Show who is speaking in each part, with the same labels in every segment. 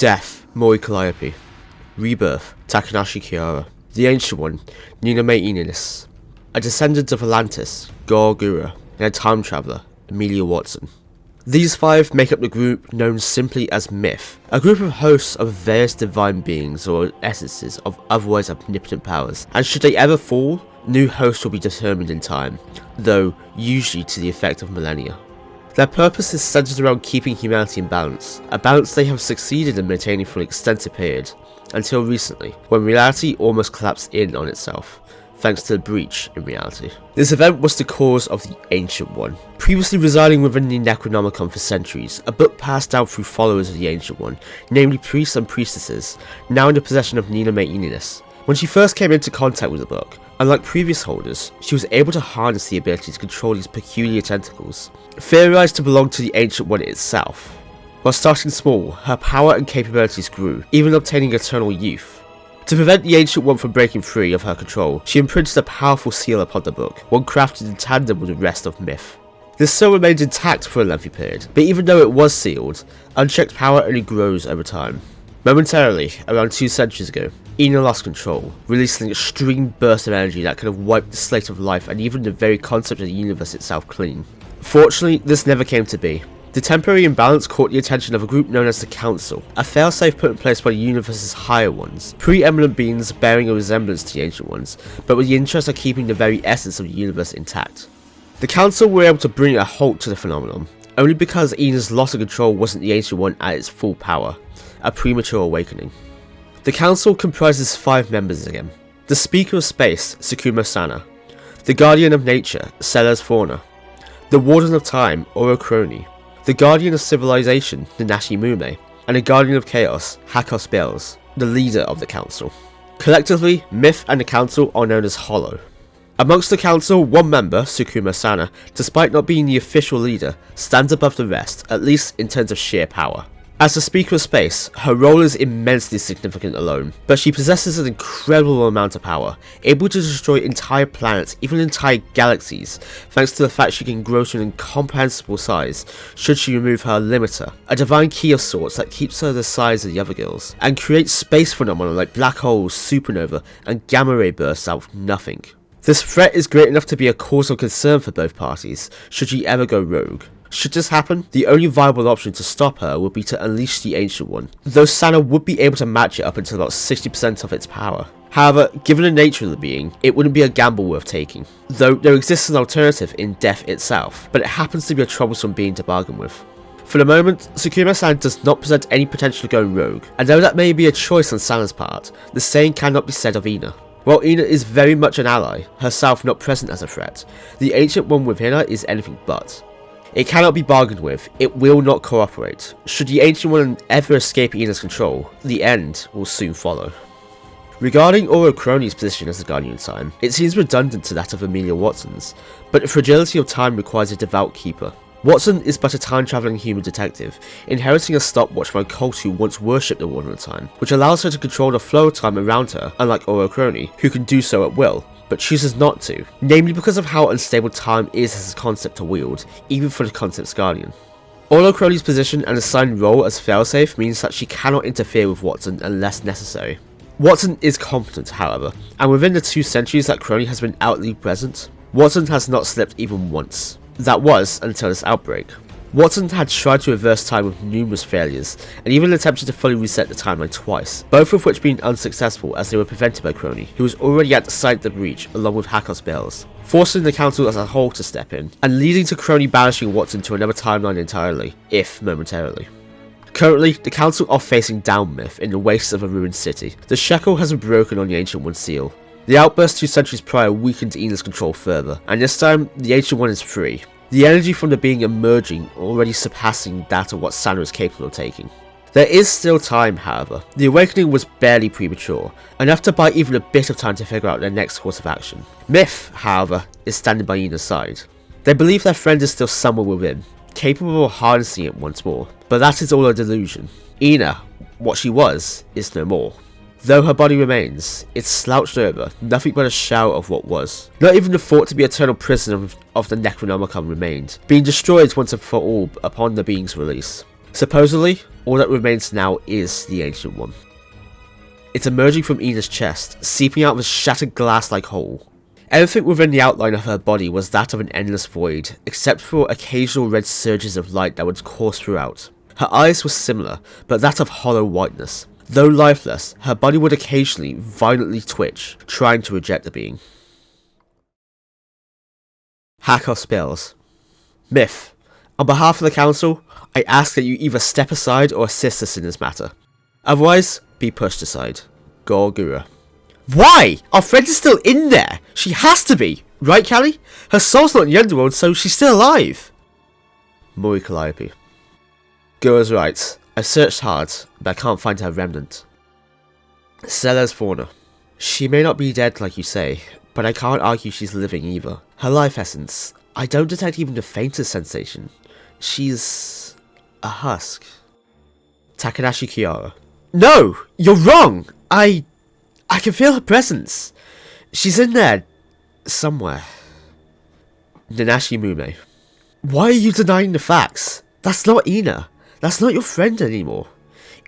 Speaker 1: Death, Mori Calliope. Rebirth, Takanashi Kiara. The Ancient One, unimaginable. A descendant of Atlantis, Gorgura, and a time traveller, Amelia Watson. These five make up the group known simply as Myth, a group of hosts of various divine beings or essences of otherwise omnipotent powers, and should they ever fall, new hosts will be determined in time, though usually to the effect of millennia. Their purpose is centered around keeping humanity in balance, a balance they have succeeded in maintaining for an extensive period, until recently, when reality almost collapsed in on itself, thanks to the breach in reality. This event was the cause of the Ancient One. Previously residing within the Necronomicon for centuries, a book passed down through followers of the Ancient One, namely priests and priestesses, now in the possession of Nina Maininus. When she first came into contact with the book, unlike previous holders, she was able to harness the ability to control these peculiar tentacles, theorized to belong to the Ancient One itself. While starting small, her power and capabilities grew, even obtaining eternal youth. To prevent the Ancient One from breaking free of her control, she imprinted a powerful seal upon the book, one crafted in tandem with the rest of Myth. This seal remained intact for a lengthy period, but even though it was sealed, unchecked power only grows over time. Momentarily, around 2 centuries ago, Ina lost control, releasing an extreme burst of energy that could have wiped the slate of life and even the very concept of the universe itself clean. Fortunately, this never came to be. The temporary imbalance caught the attention of a group known as the Council, a failsafe put in place by the universe's higher ones, pre-eminent beings bearing a resemblance to the Ancient Ones, but with the interest of keeping the very essence of the universe intact. The Council were able to bring a halt to the phenomenon, only because Ina's loss of control wasn't the Ancient One at its full power, a premature awakening. The Council comprises 5 members again: the Speaker of Space, Tsukumo Sana, the Guardian of Nature, Sellers Fauna, the Warden of Time, Orochrony, the Guardian of Civilization, Nanashi Mume, and the Guardian of Chaos, Hakos Bells, the leader of the Council. Collectively, Myth and the Council are known as Hollow. Amongst the Council, one member, Tsukumo Sana, despite not being the official leader, stands above the rest, at least in terms of sheer power. As the Speaker of Space, her role is immensely significant alone, but she possesses an incredible amount of power, able to destroy entire planets, even entire galaxies, thanks to the fact she can grow to an incomprehensible size should she remove her limiter, a divine key of sorts that keeps her the size of the other girls, and creates space phenomena like black holes, supernova, and gamma ray bursts out of nothing. This threat is great enough to be a cause of concern for both parties, should she ever go rogue. Should this happen, the only viable option to stop her would be to unleash the Ancient One, though Sana would be able to match it up until about 60% of its power. However, given the nature of the being, it wouldn't be a gamble worth taking, though there exists an alternative in death itself, but it happens to be a troublesome being to bargain with. For the moment, Tsukumo-san does not present any potential of going rogue, and though that may be a choice on Sana's part, the same cannot be said of Ina. While Ina is very much an ally, herself not present as a threat, the Ancient One within her is anything but. It cannot be bargained with, it will not cooperate. Should the Ancient One ever escape Ina's control, the end will soon follow. Regarding Orochrony's position as the Guardian of Time, it seems redundant to that of Amelia Watson's, but the fragility of time requires a devout keeper. Watson is but a time-travelling human detective, inheriting a stopwatch from a cult who once worshipped the Warden of Time, which allows her to control the flow of time around her, unlike Orochrony, who can do so at will, but chooses not to, namely because of how unstable time is as a concept to wield, even for the concept's guardian. Orochrony's position and assigned role as failsafe means that she cannot interfere with Watson unless necessary. Watson is competent, however, and within the 2 centuries that Chrony has been outwardly present, Watson has not slipped even once. That was until this outbreak. Watson had tried to reverse time with numerous failures, and even attempted to fully reset the timeline twice, both of which being unsuccessful as they were prevented by Chrony, who was already at the site of the breach along with Hakos Bells, forcing the Council as a whole to step in, and leading to Chrony banishing Watson to another timeline entirely, if momentarily. Currently, the Council are facing down Myth in the wastes of a ruined city. The shackle has been broken on the Ancient One's seal. The outburst 2 centuries prior weakened Ina's control further, and this time, the Ancient One is free. The energy from the being emerging already surpassing that of what Sana is capable of taking. There is still time, however. The awakening was barely premature, enough to buy even a bit of time to figure out their next course of action. Myth, however, is standing by Ina's side. They believe their friend is still somewhere within, capable of harnessing it once more, but that is all a delusion. Ina, what she was, is no more. Though her body remains, it's slouched over, nothing but a shell of what was. Not even the thought to be eternal prisoner of the Necronomicon remained, being destroyed once and for all upon the being's release. Supposedly, all that remains now is the Ancient One. It's emerging from Ina's chest, seeping out of a shattered glass-like hole. Everything within the outline of her body was that of an endless void, except for occasional red surges of light that would course throughout. Her eyes were similar, but that of hollow whiteness. Though lifeless, her body would occasionally violently twitch, trying to reject the being. Hack our spells. Myth. On behalf of the Council, I ask that you either step aside or assist us in this matter. Otherwise, be pushed aside. Gorgura. Why? Our friend is still in there! She has to be! Right, Callie? Her soul's not in the underworld, so she's still alive! Mori Calliope. Gura's right. I've searched hard, but I can't find her remnant. Sellers Fauna. She may not be dead like you say, but I can't argue she's living either. Her life essence, I don't detect even the faintest sensation. She's a husk. Takanashi Kiara. No! You're wrong! I can feel her presence. She's in there somewhere. Nanashi Mume. Why are you denying the facts? That's not Ina. That's not your friend anymore.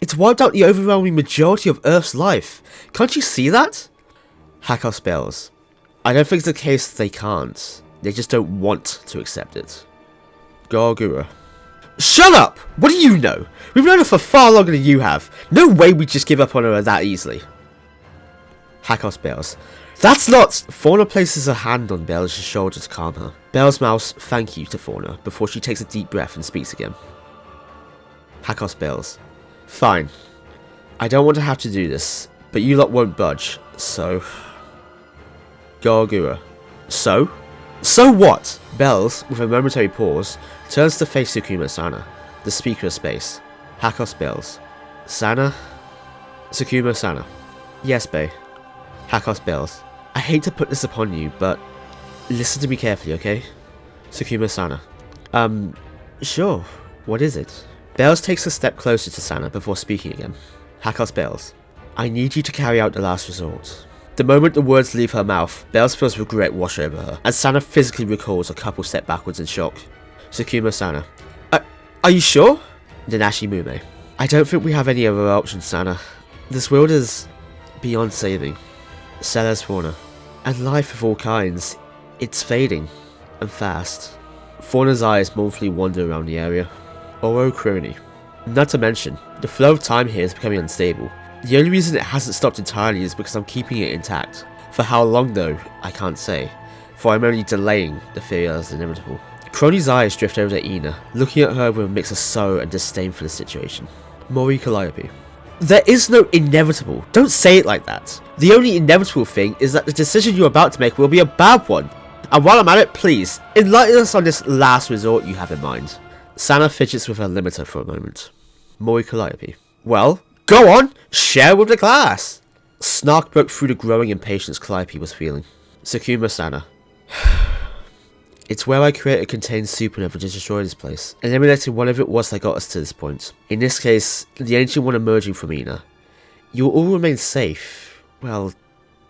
Speaker 1: It's wiped out the overwhelming majority of Earth's life. Can't you see that? Hack our spells. I don't think it's the case that they can't. They just don't want to accept it. Gorgura. Shut up! What do you know? We've known her for far longer than you have. No way we'd just give up on her that easily. Hack our spells. That's not! Fauna places her hand on Belle's shoulder to calm her. Belle's mouths thank you to Fauna before she takes a deep breath and speaks again. Hack our spells. Fine. I don't want to have to do this, but you lot won't budge, so... Gorgura. So? So what? Bells, with a momentary pause, turns to face Tsukuma Sana, the speaker of space. Hack our spells. Sana? Tsukuma Sana. Yes, bae. Hack our spells. I hate to put this upon you, but listen to me carefully, okay? Tsukuma Sana. Sure. What is it? Bells takes a step closer to Sana before speaking again. Hack our spells. I need you to carry out the last resort. The moment the words leave her mouth, Bells feels regret wash over her, and Sana physically recalls a couple step backwards in shock. Tsukuma Sana. Are you sure? Nanashi Mume. I don't think we have any other options, Sana. This world is beyond saving. Sellers Fauna. And life of all kinds, it's fading, and fast. Fauna's eyes mournfully wander around the area. Oro Crony. Not to mention, the flow of time here is becoming unstable. The only reason it hasn't stopped entirely is because I'm keeping it intact. For how long though, I can't say, for I'm only delaying the fear as inevitable. Crony's eyes drift over to Ina, looking at her with a mix of sorrow and disdain for the situation. Mori Calliope. There is no inevitable, don't say it like that. The only inevitable thing is that the decision you're about to make will be a bad one. And while I'm at it, please, enlighten us on this last resort you have in mind. Sana fidgets with her limiter for a moment. Mori Calliope. Well, go on, share with the class. Snark broke through the growing impatience Calliope was feeling. Tsukuma Sana. It's where I created a contained supernova to destroy this place, eliminating whatever it was that got us to this point. In this case, the Ancient One emerging from Ina. You will all remain safe. Well,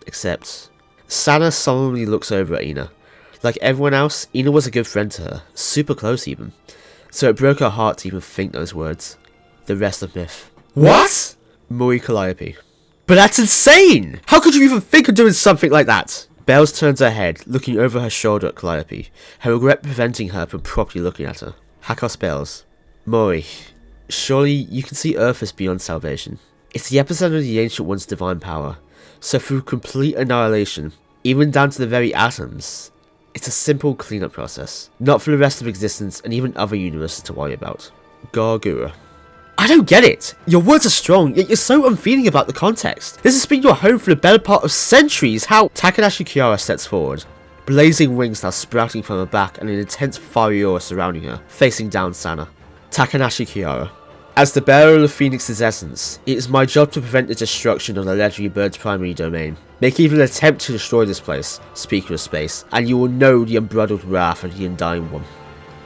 Speaker 1: except... Sana solemnly looks over at Ina. Like everyone else, Ina was a good friend to her, super close even. So it broke her heart to even think those words. The rest of myth. What? Mori Calliope. But that's insane! How could you even think of doing something like that? Bells turns her head, looking over her shoulder at Calliope, her regret preventing her from properly looking at her. Hack our spells. Mori, surely you can see Earth as beyond salvation. It's the epicenter of the Ancient One's divine power, so through complete annihilation, even down to the very atoms, it's a simple cleanup process, not for the rest of existence and even other universes to worry about. Gorgura. I don't get it! Your words are strong, yet you're so unfeeling about the context. This has been your home for the better part of centuries. How? Takanashi Kiara steps forward, blazing wings now sprouting from her back and an intense fiery aura surrounding her, facing down Sana. Takanashi Kiara. As the bearer of the Phoenix's essence, it is my job to prevent the destruction of the legendary bird's primary domain. Make even an attempt to destroy this place, Speaker of Space, and you will know the unbridled wrath of the Undying One.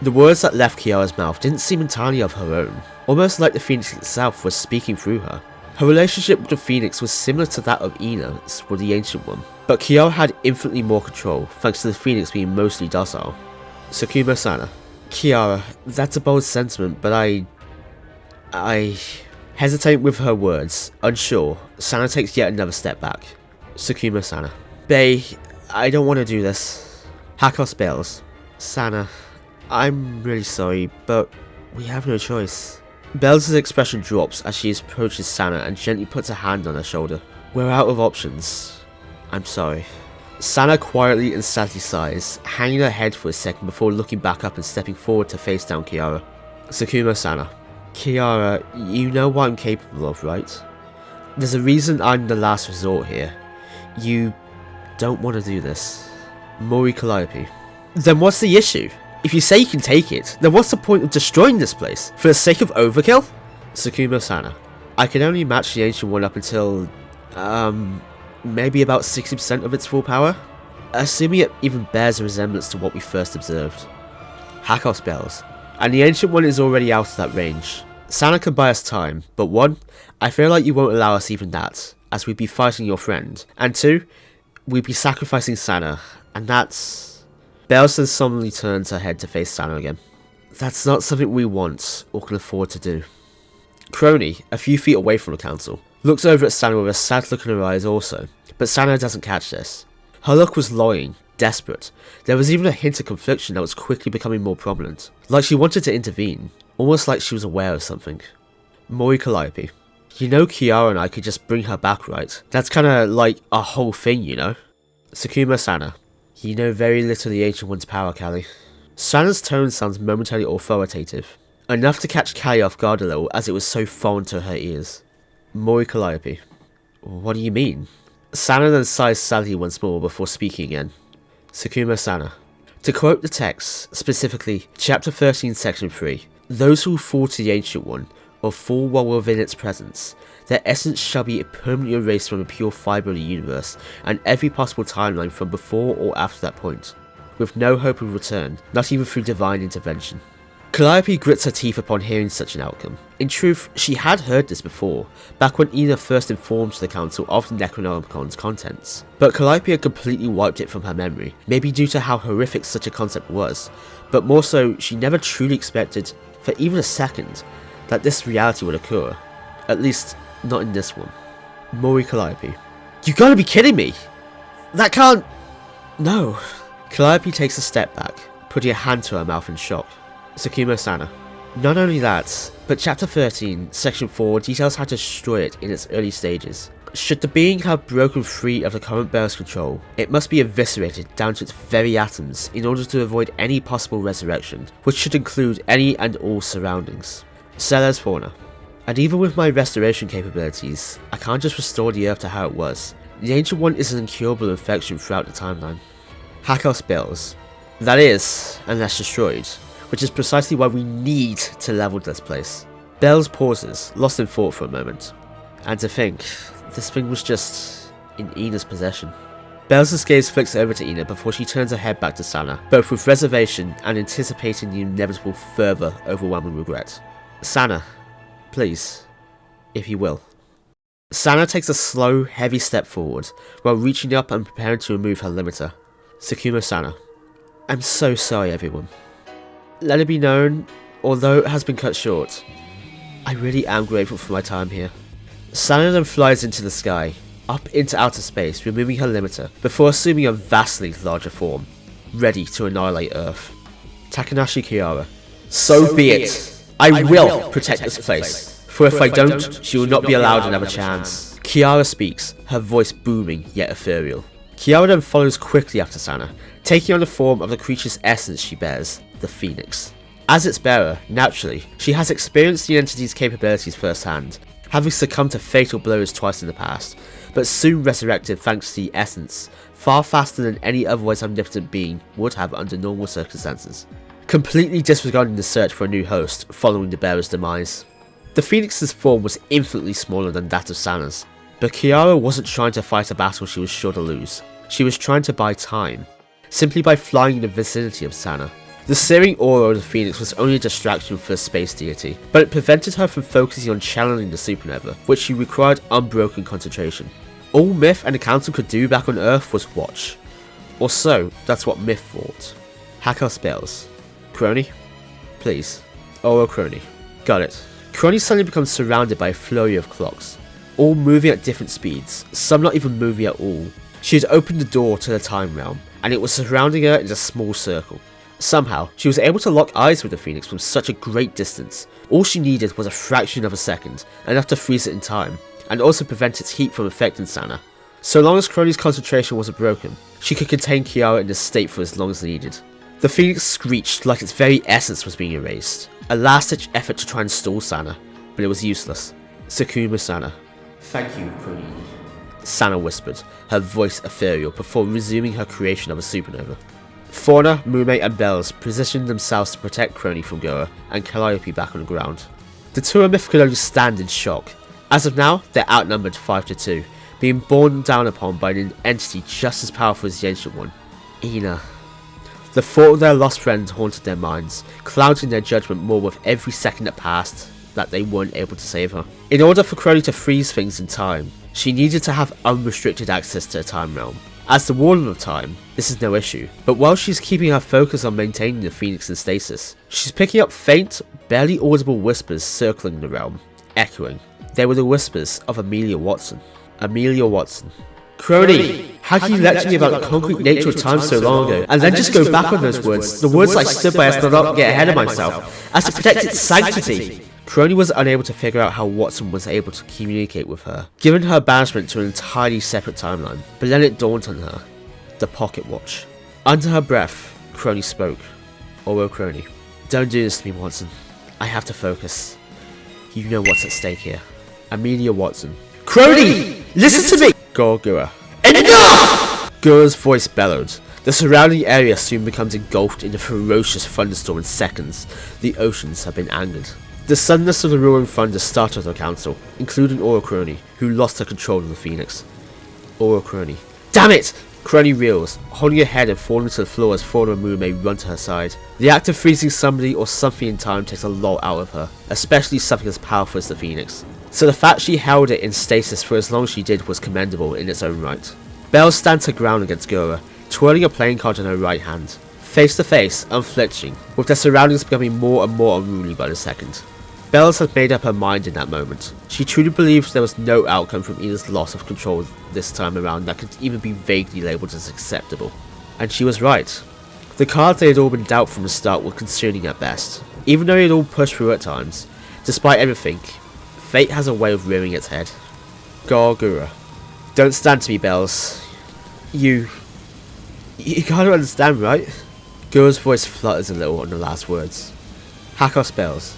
Speaker 1: The words that left Kiara's mouth didn't seem entirely of her own, almost like the Phoenix itself was speaking through her. Her relationship with the Phoenix was similar to that of Ina's with the Ancient One, but Kiara had infinitely more control thanks to the Phoenix being mostly docile. Tsukuma Sana. Kiara, that's a bold sentiment, but I I hesitate with her words. Unsure, Sana takes yet another step back. Tsukuma-sana. Bae, I don't want to do this. Hakos bails. Sana, I'm really sorry, but we have no choice. Bells' expression drops as she approaches Sana and gently puts a hand on her shoulder. We're out of options. I'm sorry. Sana quietly and sadly sighs, hanging her head for a second before looking back up and stepping forward to face down Kiara. Tsukuma-sana. Kiara, you know what I'm capable of, right? There's a reason I'm the last resort here. You don't want to do this. Mori Calliope. Then what's the issue? If you say you can take it, then what's the point of destroying this place? For the sake of overkill? Tsukuma-sana. I can only match the Ancient One up until, maybe about 60% of its full power? Assuming it even bears a resemblance to what we first observed. Hakos bells. And the Ancient One is already out of that range. Sana can buy us time, but one, I feel like you won't allow us even that, as we'd be fighting your friend. And two, we'd be sacrificing Sana, and that's... Bells then solemnly turns her head to face Sana again. That's not something we want, or can afford to do. Crony, a few feet away from the council, looks over at Sana with a sad look in her eyes also, but Sana doesn't catch this. Her look was longing, desperate. There was even a hint of confliction that was quickly becoming more prominent, like she wanted to intervene, almost like she was aware of something. Mori Calliope. You know Kiara and I could just bring her back, right? That's kinda like a whole thing, you know? Tsukuma-sana. You know very little of the Ancient One's power, Callie. Sana's tone sounds momentarily authoritative, enough to catch Callie off guard a little as it was so foreign to her ears. Mori Calliope. What do you mean? Sana then sighs sadly once more before speaking again. Tsukuma-sana. To quote the text, specifically Chapter 13 Section 3, those who fall to the Ancient One, or fall while within its presence, their essence shall be permanently erased from the pure fibre of the universe, and every possible timeline from before or after that point, with no hope of return, not even through divine intervention. Calliope grits her teeth upon hearing such an outcome. In truth, she had heard this before, back when Ina first informed the council of the Necronomicon's contents. But Calliope had completely wiped it from her memory, maybe due to how horrific such a concept was, but more so, she never truly expected, for even a second, that this reality would occur. At least, not in this one. Mori Calliope. You gotta be kidding me! That can't... No. Calliope takes a step back, putting a hand to her mouth in shock. Tsukuma-sana. Not only that, but Chapter 13, Section 4 details how to destroy it in its early stages. Should the being have broken free of the current bearer's control, it must be eviscerated down to its very atoms in order to avoid any possible resurrection, which should include any and all surroundings. Ceres fauna. And even with my restoration capabilities, I can't just restore the Earth to how it was. The Ancient One is an incurable infection throughout the timeline. Hakos Bills. That is, unless destroyed, which is precisely why we need to level this place. Bells pauses, lost in thought for a moment. And to think, this thing was just in Ina's possession. Bells' gaze flicks over to Ina before she turns her head back to Sana, both with reservation and anticipating the inevitable further overwhelming regret. Sana, please, if you will. Sana takes a slow, heavy step forward, while reaching up and preparing to remove her limiter. Tsukuma-sana. I'm so sorry, everyone. Let it be known, although it has been cut short, I really am grateful for my time here. Sana then flies into the sky, up into outer space, removing her limiter, before assuming a vastly larger form, ready to annihilate Earth. Takanashi Kiara. So be it! I will protect this place, for if I don't, she will not be allowed another chance. Kiara speaks, her voice booming yet ethereal. Kiara then follows quickly after Sana, taking on the form of the creature's essence she bears, the Phoenix. As its bearer, naturally, she has experienced the entity's capabilities firsthand, having succumbed to fatal blows twice in the past, but soon resurrected thanks to the essence, far faster than any otherwise omnipotent being would have under normal circumstances, completely disregarding the search for a new host following the bearer's demise. The Phoenix's form was infinitely smaller than that of Sana's, but Kiara wasn't trying to fight a battle she was sure to lose. She was trying to buy time, simply by flying in the vicinity of Sana. The searing aura of the Phoenix was only a distraction for the space deity, but it prevented her from focusing on channeling the supernova, which she required unbroken concentration. All Myth and the Council could do back on Earth was watch. Or so, that's what Myth thought. Hack our spells. Crony? Please. Oh, Crony. Got it. Chrony suddenly becomes surrounded by a flurry of clocks, all moving at different speeds, some not even moving at all. She had opened the door to the time realm, and it was surrounding her in a small circle. Somehow, she was able to lock eyes with the Phoenix from such a great distance. All she needed was a fraction of a second, enough to freeze it in time, and also prevent its heat from affecting Sana. So long as Chrony's concentration wasn't broken, she could contain Kiara in this state for as long as needed. The Phoenix screeched like its very essence was being erased, a last-ditch effort to try and stall Sana, but it was useless. Sakuma Sana. Thank you, Chrony. Sana whispered, her voice ethereal before resuming her creation of a supernova. Fauna, Mume and Bells positioned themselves to protect Chrony from Gora and Calliope back on the ground. The two of Myth could only stand in shock. As of now, they're outnumbered 5-2, being borne down upon by an entity just as powerful as the Ancient One, Ina. The thought of their lost friend haunted their minds, clouding their judgment more with every second that passed that they weren't able to save her. In order for Chrony to freeze things in time, she needed to have unrestricted access to the time realm. As the Warden of Time, this is no issue, but while she's keeping her focus on maintaining the Phoenix in stasis, she's picking up faint, barely audible whispers circling the realm, echoing. They were the whispers of Amelia Watson. Amelia Watson. Chrony, how can you lecture me about the concrete nature of time so long ago, and then just go back on those words, the words I stood by as not to get ahead of myself, as to protect its sanctity? Chrony was unable to figure out how Watson was able to communicate with her, given her banishment to an entirely separate timeline, but then it dawned on her. The pocket watch. Under her breath, Chrony spoke. Oro Chrony. Don't do this to me, Watson. I have to focus. You know what's at stake here. Amelia Watson. Chrony! Listen to me! Gora. Enough! Gora's voice bellowed. The surrounding area soon becomes engulfed in a ferocious thunderstorm in seconds. The oceans have been angered. The suddenness of the roaring thunder startled the council, including Oro Chrony, who lost her control of the Phoenix. Oro Chrony. Damn it! Chrony reels, holding her head and falling to the floor as Fauna and Mume run to her side. The act of freezing somebody or something in time takes a lot out of her, especially something as powerful as the Phoenix. So the fact she held it in stasis for as long as she did was commendable in its own right. Belle stands her ground against Gora, twirling a playing card in her right hand. Face to face, unflinching, with their surroundings becoming more and more unruly by the second. Bells had made up her mind in that moment. She truly believed there was no outcome from Ina's loss of control this time around that could even be vaguely labelled as acceptable. And she was right. The cards they had all been dealt from the start were concerning at best. Even though they had all pushed through at times, despite everything, fate has a way of rearing its head. Gora. Don't stand to me, Bells. You gotta understand, right? Gora's voice flutters a little on the last words. Hakos Bells.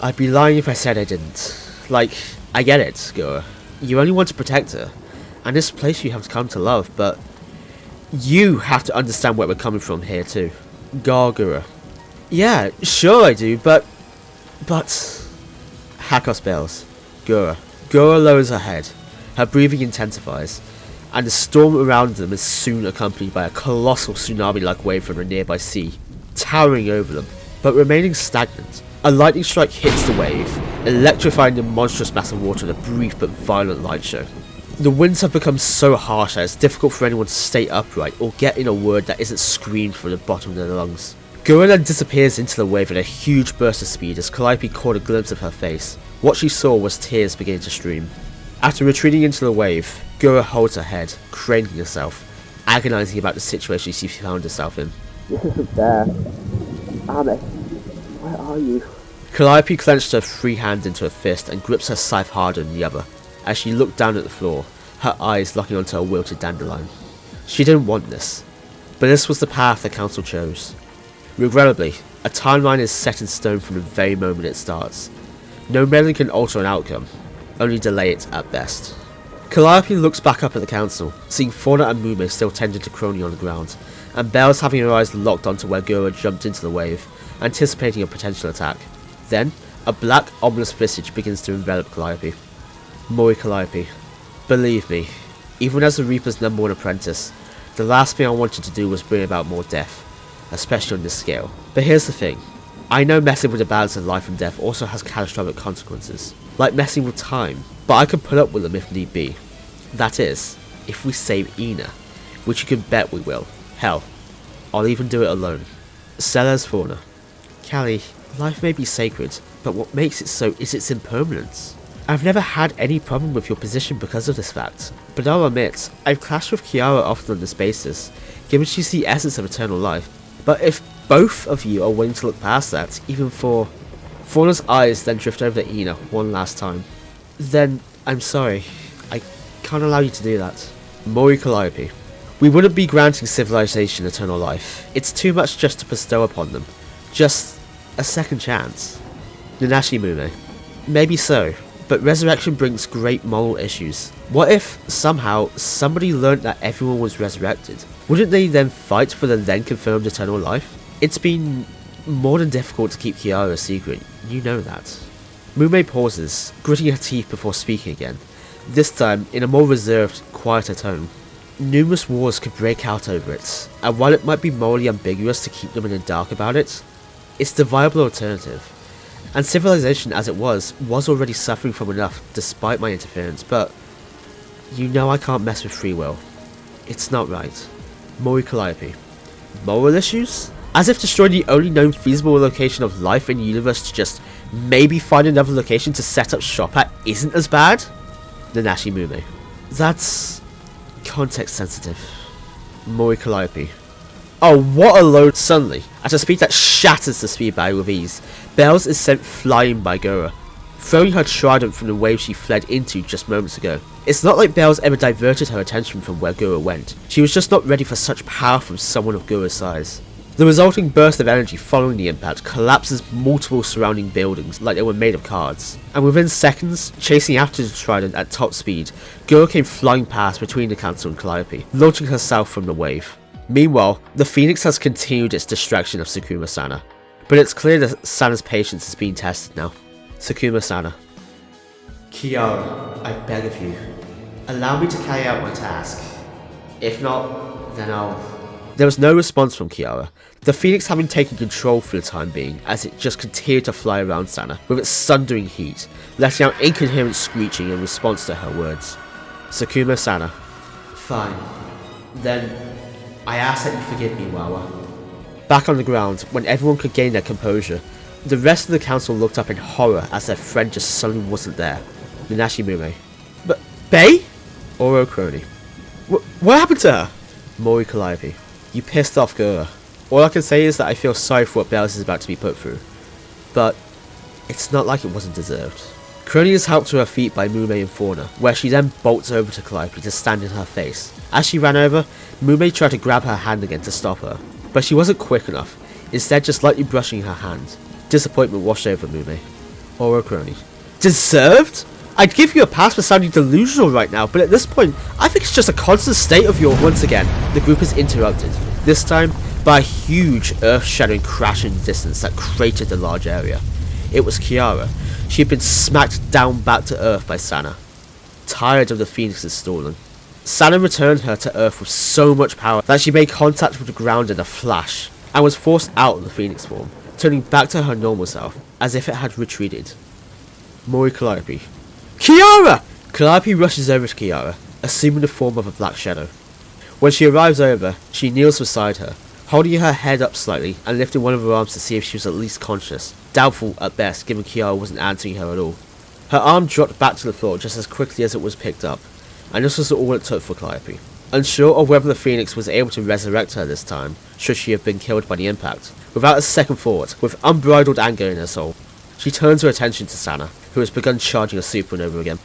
Speaker 1: I'd be lying if I said I didn't. Like, I get it, Gora. You only want to protect her, and this place you have to come to love, but you have to understand where we're coming from here too. Gora. Yeah, sure I do, but... Hakos Bells. Gora. Gora lowers her head. Her breathing intensifies, and the storm around them is soon accompanied by a colossal tsunami-like wave from a nearby sea, towering over them, but remaining stagnant. A lightning strike hits the wave, electrifying the monstrous mass of water in a brief but violent light show. The winds have become so harsh that it's difficult for anyone to stay upright or get in a word that isn't screamed from the bottom of their lungs. Gora then disappears into the wave at a huge burst of speed as Calliope caught a glimpse of her face. What she saw was tears beginning to stream. After retreating into the wave, Gora holds her head, craning herself, agonizing about the situation she found herself in.
Speaker 2: This isn't fair. Ame, where are you?
Speaker 1: Calliope clenched her free hand into a fist and grips her scythe harder than the other, as she looked down at the floor, her eyes locking onto a wilted dandelion. She didn't want this, but this was the path the council chose. Regrettably, a timeline is set in stone from the very moment it starts. No meddling can alter an outcome, only delay it at best. Calliope looks back up at the council, seeing Fauna and Mume still tending to Chrony on the ground, and Bells having her eyes locked onto where Gora jumped into the wave, anticipating a potential attack. Then, a black, ominous visage begins to envelop Calliope. Moi Calliope. Believe me, even as the Reaper's #1 apprentice, the last thing I wanted to do was bring about more death, especially on this scale. But here's the thing. I know messing with the balance of life and death also has catastrophic consequences, like messing with time, but I can put up with them if need be. That is, if we save Ina, which you can bet we will. Hell, I'll even do it alone. Sellers Fauna. Callie, Life may be sacred, but what makes it so is its impermanence. I've never had any problem with your position because of this fact, but I'll admit, I've clashed with Kiara often on this basis, given she's the essence of eternal life. But if both of you are willing to look past that, even for... Fauna's eyes then drift over to Ina one last time. Then, I'm sorry, I can't allow you to do that. Mori Calliope. We wouldn't be granting civilization eternal life. It's too much just to bestow upon them. Just a second chance. Nanashi Mume. Maybe so, but resurrection brings great moral issues. What if, somehow, somebody learnt that everyone was resurrected? Wouldn't they then fight for the then confirmed eternal life? It's been more than difficult to keep Kiara a secret, you know that. Mume pauses, gritting her teeth before speaking again, this time in a more reserved, quieter tone. Numerous wars could break out over it, and while it might be morally ambiguous to keep them in the dark about it, it's the viable alternative. And civilization as it was already suffering from enough despite my interference, but you know I can't mess with free will. It's not right. Mori Calliope. Moral issues? As if destroying the only known feasible location of life in the universe to just maybe find another location to set up shop at isn't as bad? Nanashi Mume. That's context sensitive. Mori Calliope. Oh, what a load! Suddenly, at a speed that shatters the speed barrier with ease, Bells is sent flying by Gura, throwing her trident from the wave she fled into just moments ago. It's not like Bells ever diverted her attention from where Gura went. She was just not ready for such power from someone of Gura's size. The resulting burst of energy following the impact collapses multiple surrounding buildings like they were made of cards. And within seconds, chasing after the trident at top speed, Gura came flying past between the council and Calliope, launching herself from the wave. Meanwhile, the Phoenix has continued its distraction of Sakuma Sana, but it's clear that Sana's patience is being tested now. Sakuma Sana. Kiara, I beg of you, allow me to carry out my task. If not, then I'll... There was no response from Kiara, the Phoenix having taken control for the time being as it just continued to fly around Sana with its sundering heat, letting out incoherent screeching in response to her words. Sakuma Sana. Fine. Then... I ask that you forgive me, Wawa. Back on the ground, when everyone could gain their composure, the rest of the council looked up in horror as their friend just suddenly wasn't there. Nanashi Mume. But, Bae? Oro Crony. What happened to her? Mori Calliope. You pissed off Gura. All I can say is that I feel sorry for what Bells is about to be put through. But, it's not like it wasn't deserved. Crony is helped to her feet by Mume and Fauna, where she then bolts over to Calliope to stand in her face. As she ran over, Mume tried to grab her hand again to stop her, but she wasn't quick enough, instead just lightly brushing her hand. Disappointment washed over Mume. Oro Crony. Deserved? I'd give you a pass for sounding delusional right now, but at this point, I think it's just a constant state of your... Once again, the group is interrupted, this time by a huge earth-shattering crash in the distance that cratered the large area. It was Kiara. She had been smacked down back to earth by Sana. Tired of the Phoenix's stalling, Sana returned her to earth with so much power that she made contact with the ground in a flash, and was forced out of the Phoenix form, turning back to her normal self, as if it had retreated. Mori Calliope. Kiara! Calliope rushes over to Kiara, assuming the form of a black shadow. When she arrives over, she kneels beside her, holding her head up slightly and lifting one of her arms to see if she was at least conscious, doubtful at best given Kiara wasn't answering her at all. Her arm dropped back to the floor just as quickly as it was picked up, and this was all it took for Calliope. Unsure of whether the Phoenix was able to resurrect her this time, should she have been killed by the impact, without a second thought, with unbridled anger in her soul, she turns her attention to Sana, who has begun charging a supernova again.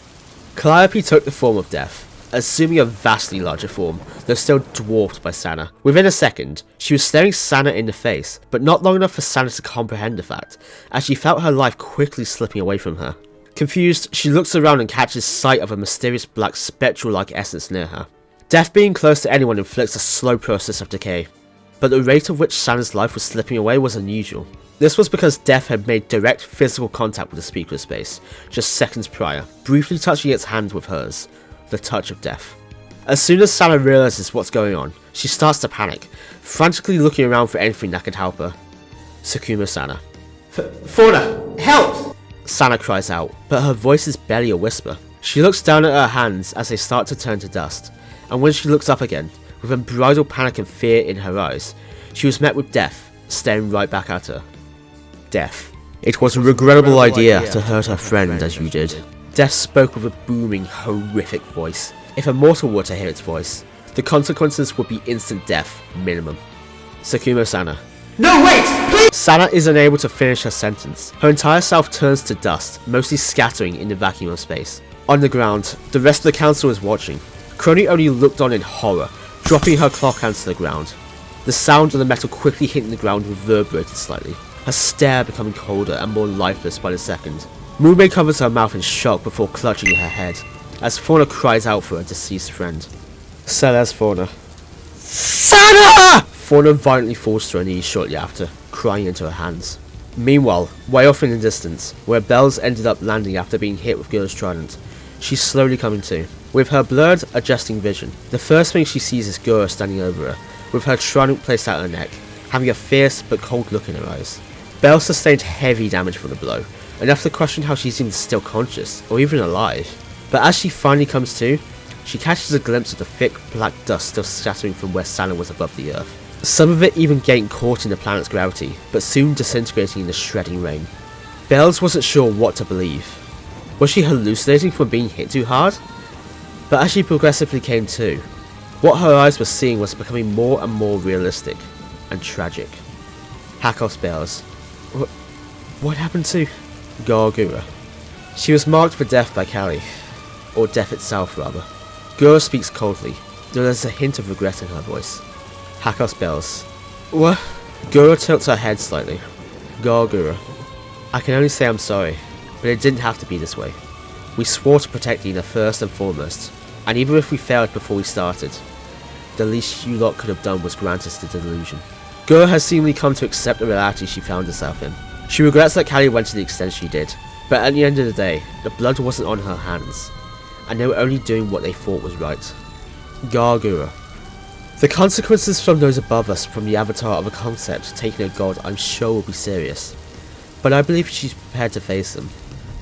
Speaker 1: Calliope took the form of death, assuming a vastly larger form, though still dwarfed by Sana. Within a second, she was staring Sana in the face, but not long enough for Sana to comprehend the fact, as she felt her life quickly slipping away from her. Confused, she looks around and catches sight of a mysterious black spectral-like essence near her. Death being close to anyone inflicts a slow process of decay, but the rate of which Sana's life was slipping away was unusual. This was because Death had made direct physical contact with the speaker of space, just seconds prior, briefly touching its hand with hers. The touch of death. As soon as Sana realizes what's going on, she starts to panic, frantically looking around for anything that could help her. Sakuma Sana. Fauna, help! Sana cries out, but her voice is barely a whisper. She looks down at her hands as they start to turn to dust, and when she looks up again, with unbridled panic and fear in her eyes, she was met with Death, staring right back at her. Death. It was a regrettable idea to hurt her friend as you did. Death spoke with a booming, horrific voice. If a mortal were to hear its voice, the consequences would be instant death, minimum. Tsukumo Sana.
Speaker 3: No, wait! Please!
Speaker 1: Sana is unable to finish her sentence. Her entire self turns to dust, mostly scattering in the vacuum of space. On the ground, the rest of the council is watching. Crony only looked on in horror, dropping her clock hands to the ground. The sound of the metal quickly hitting the ground reverberated slightly, her stare becoming colder and more lifeless by the second. Mume covers her mouth in shock before clutching her head, as Fauna cries out for her deceased friend. Celeste Fauna. Sana! Fauna violently falls to her knees shortly after, crying into her hands. Meanwhile, way off in the distance, where Bells ended up landing after being hit with Gura's trident, she's slowly coming to. With her blurred, adjusting vision, the first thing she sees is Gura standing over her, with her trident placed at her neck, having a fierce but cold look in her eyes. Bells sustained heavy damage from the blow, enough to question how she's even still conscious, or even alive. But as she finally comes to, she catches a glimpse of the thick black dust still scattering from where Sana was above the earth. Some of it even getting caught in the planet's gravity, but soon disintegrating in the shredding rain. Bells wasn't sure what to believe. Was she hallucinating from being hit too hard? But as she progressively came to, what her eyes were seeing was becoming more and more realistic and tragic. Hakos Bells. What happened to Gura? She was marked for death by Kali, or death itself rather. Gura speaks coldly, though there's a hint of regret in her voice. Hakos Bells. What? Gura tilts her head slightly. Gura. I can only say I'm sorry, but it didn't have to be this way. We swore to protect Yuna first and foremost, and even if we failed before we started, the least you lot could have done was grant us the delusion. Gura has seemingly come to accept the reality she found herself in. She regrets that Kali went to the extent she did, but at the end of the day, the blood wasn't on her hands, and they were only doing what they thought was right. Gura. The consequences from those above us from the avatar of a concept taking a god I'm sure will be serious, but I believe she's prepared to face them,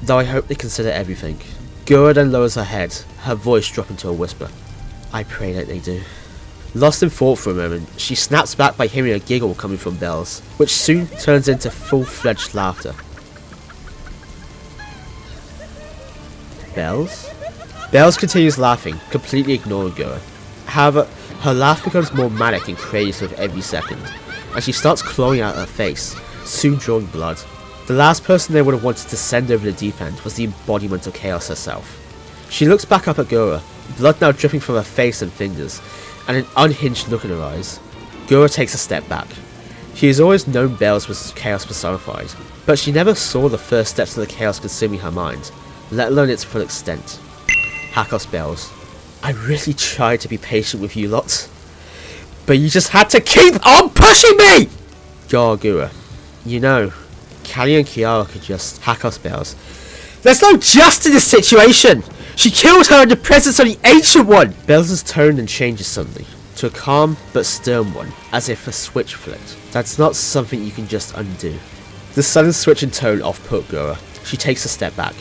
Speaker 1: though I hope they consider everything. Gura then lowers her head, her voice dropping to a whisper. I pray that they do. Lost in thought for a moment, she snaps back by hearing a giggle coming from Bells, which soon turns into full-fledged laughter. Bells? Bells continues laughing, completely ignoring Gura. However, her laugh becomes more manic and crazed with every second, and she starts clawing out her face, soon drawing blood. The last person they would have wanted to send over the deep end was the embodiment of chaos herself. She looks back up at Gura, blood now dripping from her face and fingers, and an unhinged look in her eyes. Gura takes a step back. She has always known Bells was chaos personified, but she never saw the first steps of the chaos consuming her mind, let alone its full extent. Hakos Bells. I really tried to be patient with you lot, but you just had to keep on pushing me! Gura. You know, Kali and Kiara could just Hakos Bells. There's no just in this situation! She killed her in the presence of the Ancient One! Bells' tone then changes suddenly, to a calm but stern one, as if a switch flipped. That's not something you can just undo. The sudden switch in tone off-put Gura. She takes a step back.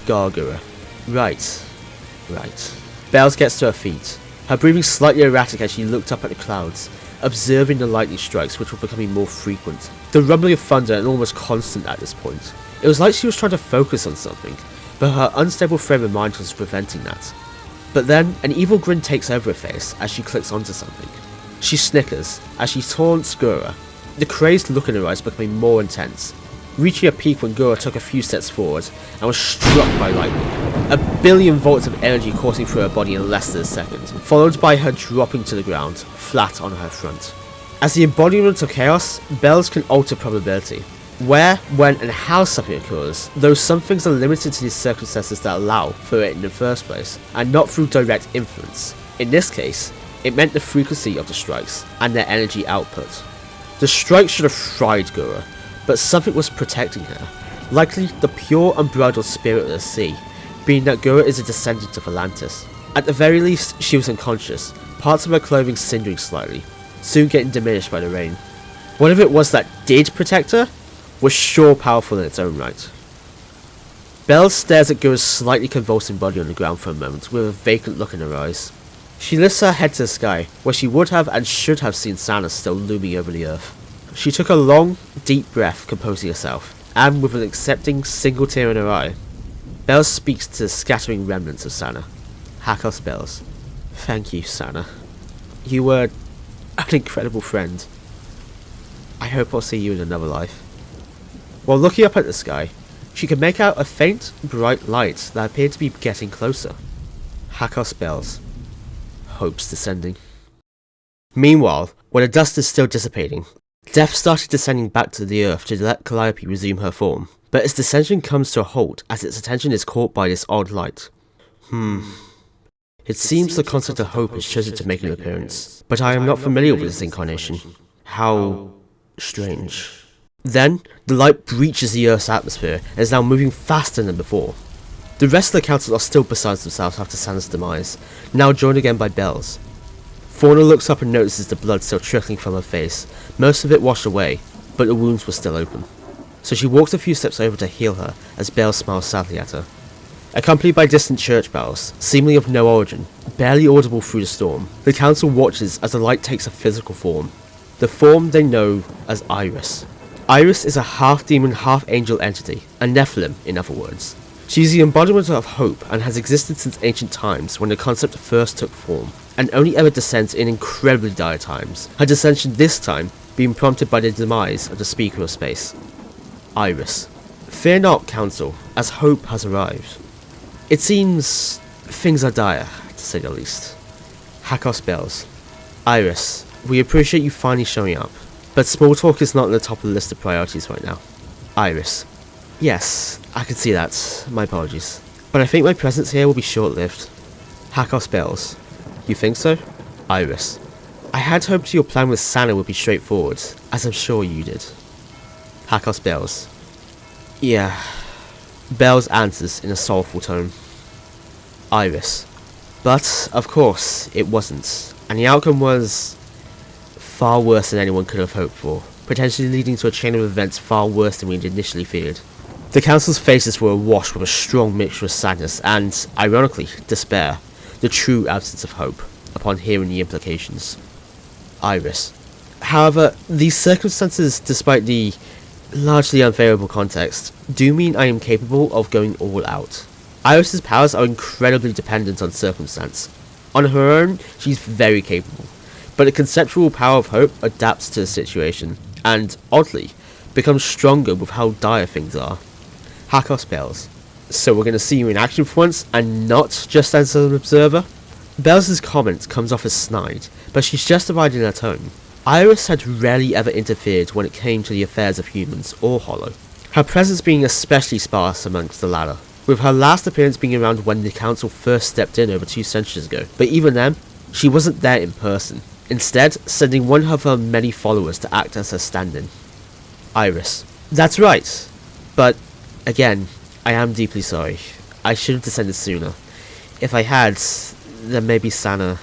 Speaker 1: Gura. Right. Bells gets to her feet, her breathing slightly erratic as she looked up at the clouds, observing the lightning strikes which were becoming more frequent. The rumbling of thunder and almost constant at this point. It was like she was trying to focus on something, but her unstable frame of mind was preventing that. But then, an evil grin takes over her face as she clicks onto something. She snickers as she taunts Gura, the crazed look in her eyes becoming more intense, reaching a peak when Gura took a few steps forward and was struck by lightning. 1 billion volts of energy coursing through her body in less than a second, followed by her dropping to the ground, flat on her front. As the embodiment of chaos, Bells can alter probability. Where, when and how something occurs, though some things are limited to the circumstances that allow for it in the first place, and not through direct influence. In this case, it meant the frequency of the strikes, and their energy output. The strikes should have fried Gura, but something was protecting her, likely the pure unbridled spirit of the sea, being that Gura is a descendant of Atlantis. At the very least, she was unconscious, parts of her clothing cindering slightly, soon getting diminished by the rain. Whatever it was that did protect her, was sure powerful in its own right. Bells stares at Gura's slightly convulsing body on the ground for a moment, with a vacant look in her eyes. She lifts her head to the sky, where she would have and should have seen Sana still looming over the earth. She took a long, deep breath, composing herself. and with an accepting single tear in her eye, Bells speaks to the scattering remnants of Sana. Hakos Bells. Thank you, Sana. You were an incredible friend. I hope I'll see you in another life. While looking up at the sky, she could make out a faint, bright light that appeared to be getting closer. Hakos Bells. Hopes descending. Meanwhile, when the dust is still dissipating, Death started descending back to the earth to let Calliope resume her form, but its descension comes to a halt as its attention is caught by this odd light. It seems the concept of hope is chosen to make an appearance, but I am not familiar with this incarnation. How strange. Then, the light breaches the Earth's atmosphere and is now moving faster than before. The rest of the council are still beside themselves after Sana's demise, now joined again by Bells. Fauna looks up and notices the blood still trickling from her face, most of it washed away, but the wounds were still open. So she walks a few steps over to heal her as Bells smiles sadly at her. Accompanied by distant church bells, seemingly of no origin, barely audible through the storm, the council watches as the light takes a physical form. The form they know as Iris. Iris is a half-demon, half-angel entity, a Nephilim in other words. She is the embodiment of hope and has existed since ancient times when the concept first took form, and only ever descends in incredibly dire times, her descension this time being prompted by the demise of the Speaker of Space. Iris. Fear not, Council, as hope has arrived. It seems things are dire, to say the least. Hakos Bells. Iris, we appreciate you finally showing up, but small talk is not on the top of the list of priorities right now. Iris. Yes, I can see that. My apologies. But I think my presence here will be short-lived. Hakos Bells. You think so? Iris. I had hoped your plan with Sana would be straightforward, as I'm sure you did. Hakos Bells. Yeah. Bells answers in a soulful tone. Iris. But, of course, it wasn't, and the outcome was far worse than anyone could have hoped for, potentially leading to a chain of events far worse than we'd initially feared. The council's faces were awash with a strong mixture of sadness and, ironically, despair, the true absence of hope, upon hearing the implications. Iris. However, these circumstances, despite the largely unfavourable context, do mean I am capable of going all out. Iris's powers are incredibly dependent on circumstance. On her own, she's very capable, but the conceptual power of hope adapts to the situation, and, oddly, becomes stronger with how dire things are. Hakos Bells. So we're going to see you in action for once, and not just as an observer? Bells' comment comes off as snide, but she's justified in her tone. Iris had rarely ever interfered when it came to the affairs of humans or Hollow, her presence being especially sparse amongst the latter, with her last appearance being around when the council first stepped in over 2 centuries ago, but even then, she wasn't there in person, instead sending one of her many followers to act as her stand-in. Iris. That's right, but, again, I am deeply sorry. I should have descended sooner. If I had, then maybe Sana,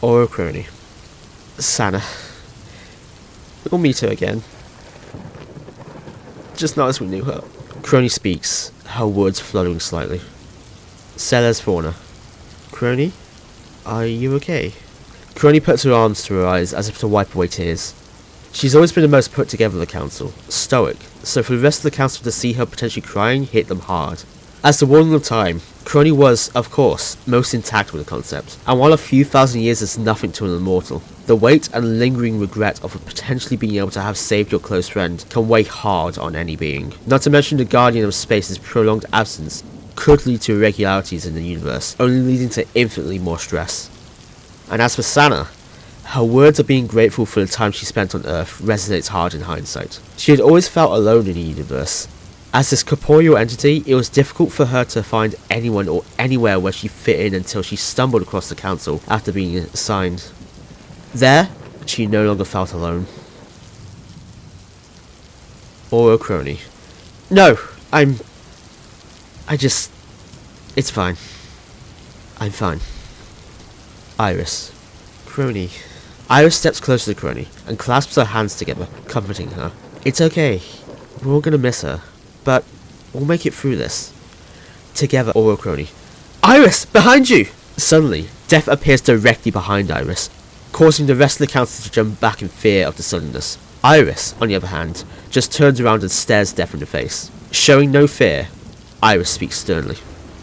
Speaker 1: or a crony. Sana. We'll meet her again. Just not as we knew her. Crony speaks, her words fluttering slightly. Sellers Fauna. Crony? Are you okay? Crony puts her arms to her eyes as if to wipe away tears. She's always been the most put together of the council, stoic, so for the rest of the council to see her potentially crying hit them hard. As the warning of time, Crony was, of course, most intact with the concept, and while a few thousand years is nothing to an immortal, the weight and lingering regret of potentially being able to have saved your close friend can weigh hard on any being. Not to mention the Guardian of Space's prolonged absence could lead to irregularities in the universe, only leading to infinitely more stress. And as for Sana, her words of being grateful for the time she spent on Earth resonates hard in hindsight. She had always felt alone in the universe. As this corporeal entity, it was difficult for her to find anyone or anywhere where she fit in until she stumbled across the council after being assigned. There, she no longer felt alone. Or a crony. No, it's fine. I'm fine. Iris. Crony. Iris steps closer to Crony and clasps her hands together, comforting her. It's okay. We're all gonna miss her. But we'll make it through this. Together, or a crony. Iris! Behind you! Suddenly, Death appears directly behind Iris, causing the rest of the council to jump back in fear of the suddenness. Iris, on the other hand, just turns around and stares Death in the face. Showing no fear, Iris speaks sternly.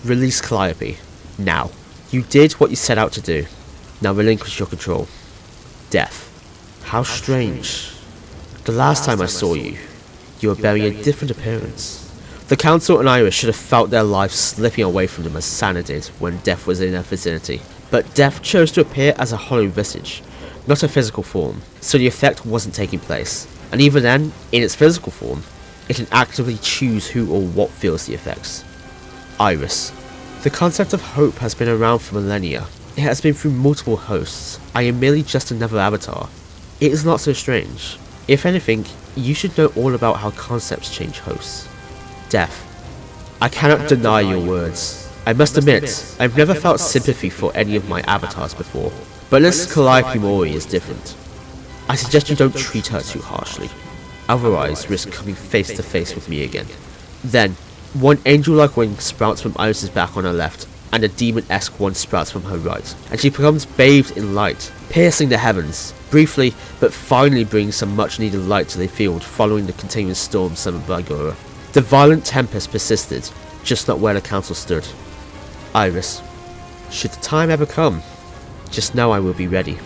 Speaker 1: Release Calliope. Now. You did what you set out to do. Now relinquish your control. Death. How strange. The last time I saw you, you were bearing a different appearance. The Council and Iris should have felt their lives slipping away from them as Sana did when Death was in their vicinity. But Death chose to appear as a hollow visage, not a physical form, so the effect wasn't taking place. And even then, in its physical form, it can actively choose who or what feels the effects. Iris. The concept of hope has been around for millennia. It has been through multiple hosts. I am merely just another avatar. It is not so strange. If anything, you should know all about how concepts change hosts. Death. I cannot deny your words. I must admit, I've never felt sympathy for any of my avatars before, but this Calliope Mori is different. I suggest you don't treat her too harshly, otherwise risk coming face to face with me again. Then, one angel-like wing sprouts from Iris' back on her left, and a demon-esque one sprouts from her right, and she becomes bathed in light, piercing the heavens, briefly but finally bringing some much-needed light to the field following the continuing storm summoned by Gora. The violent tempest persisted, just not where the council stood. Iris. Should the time ever come, just know I will be ready.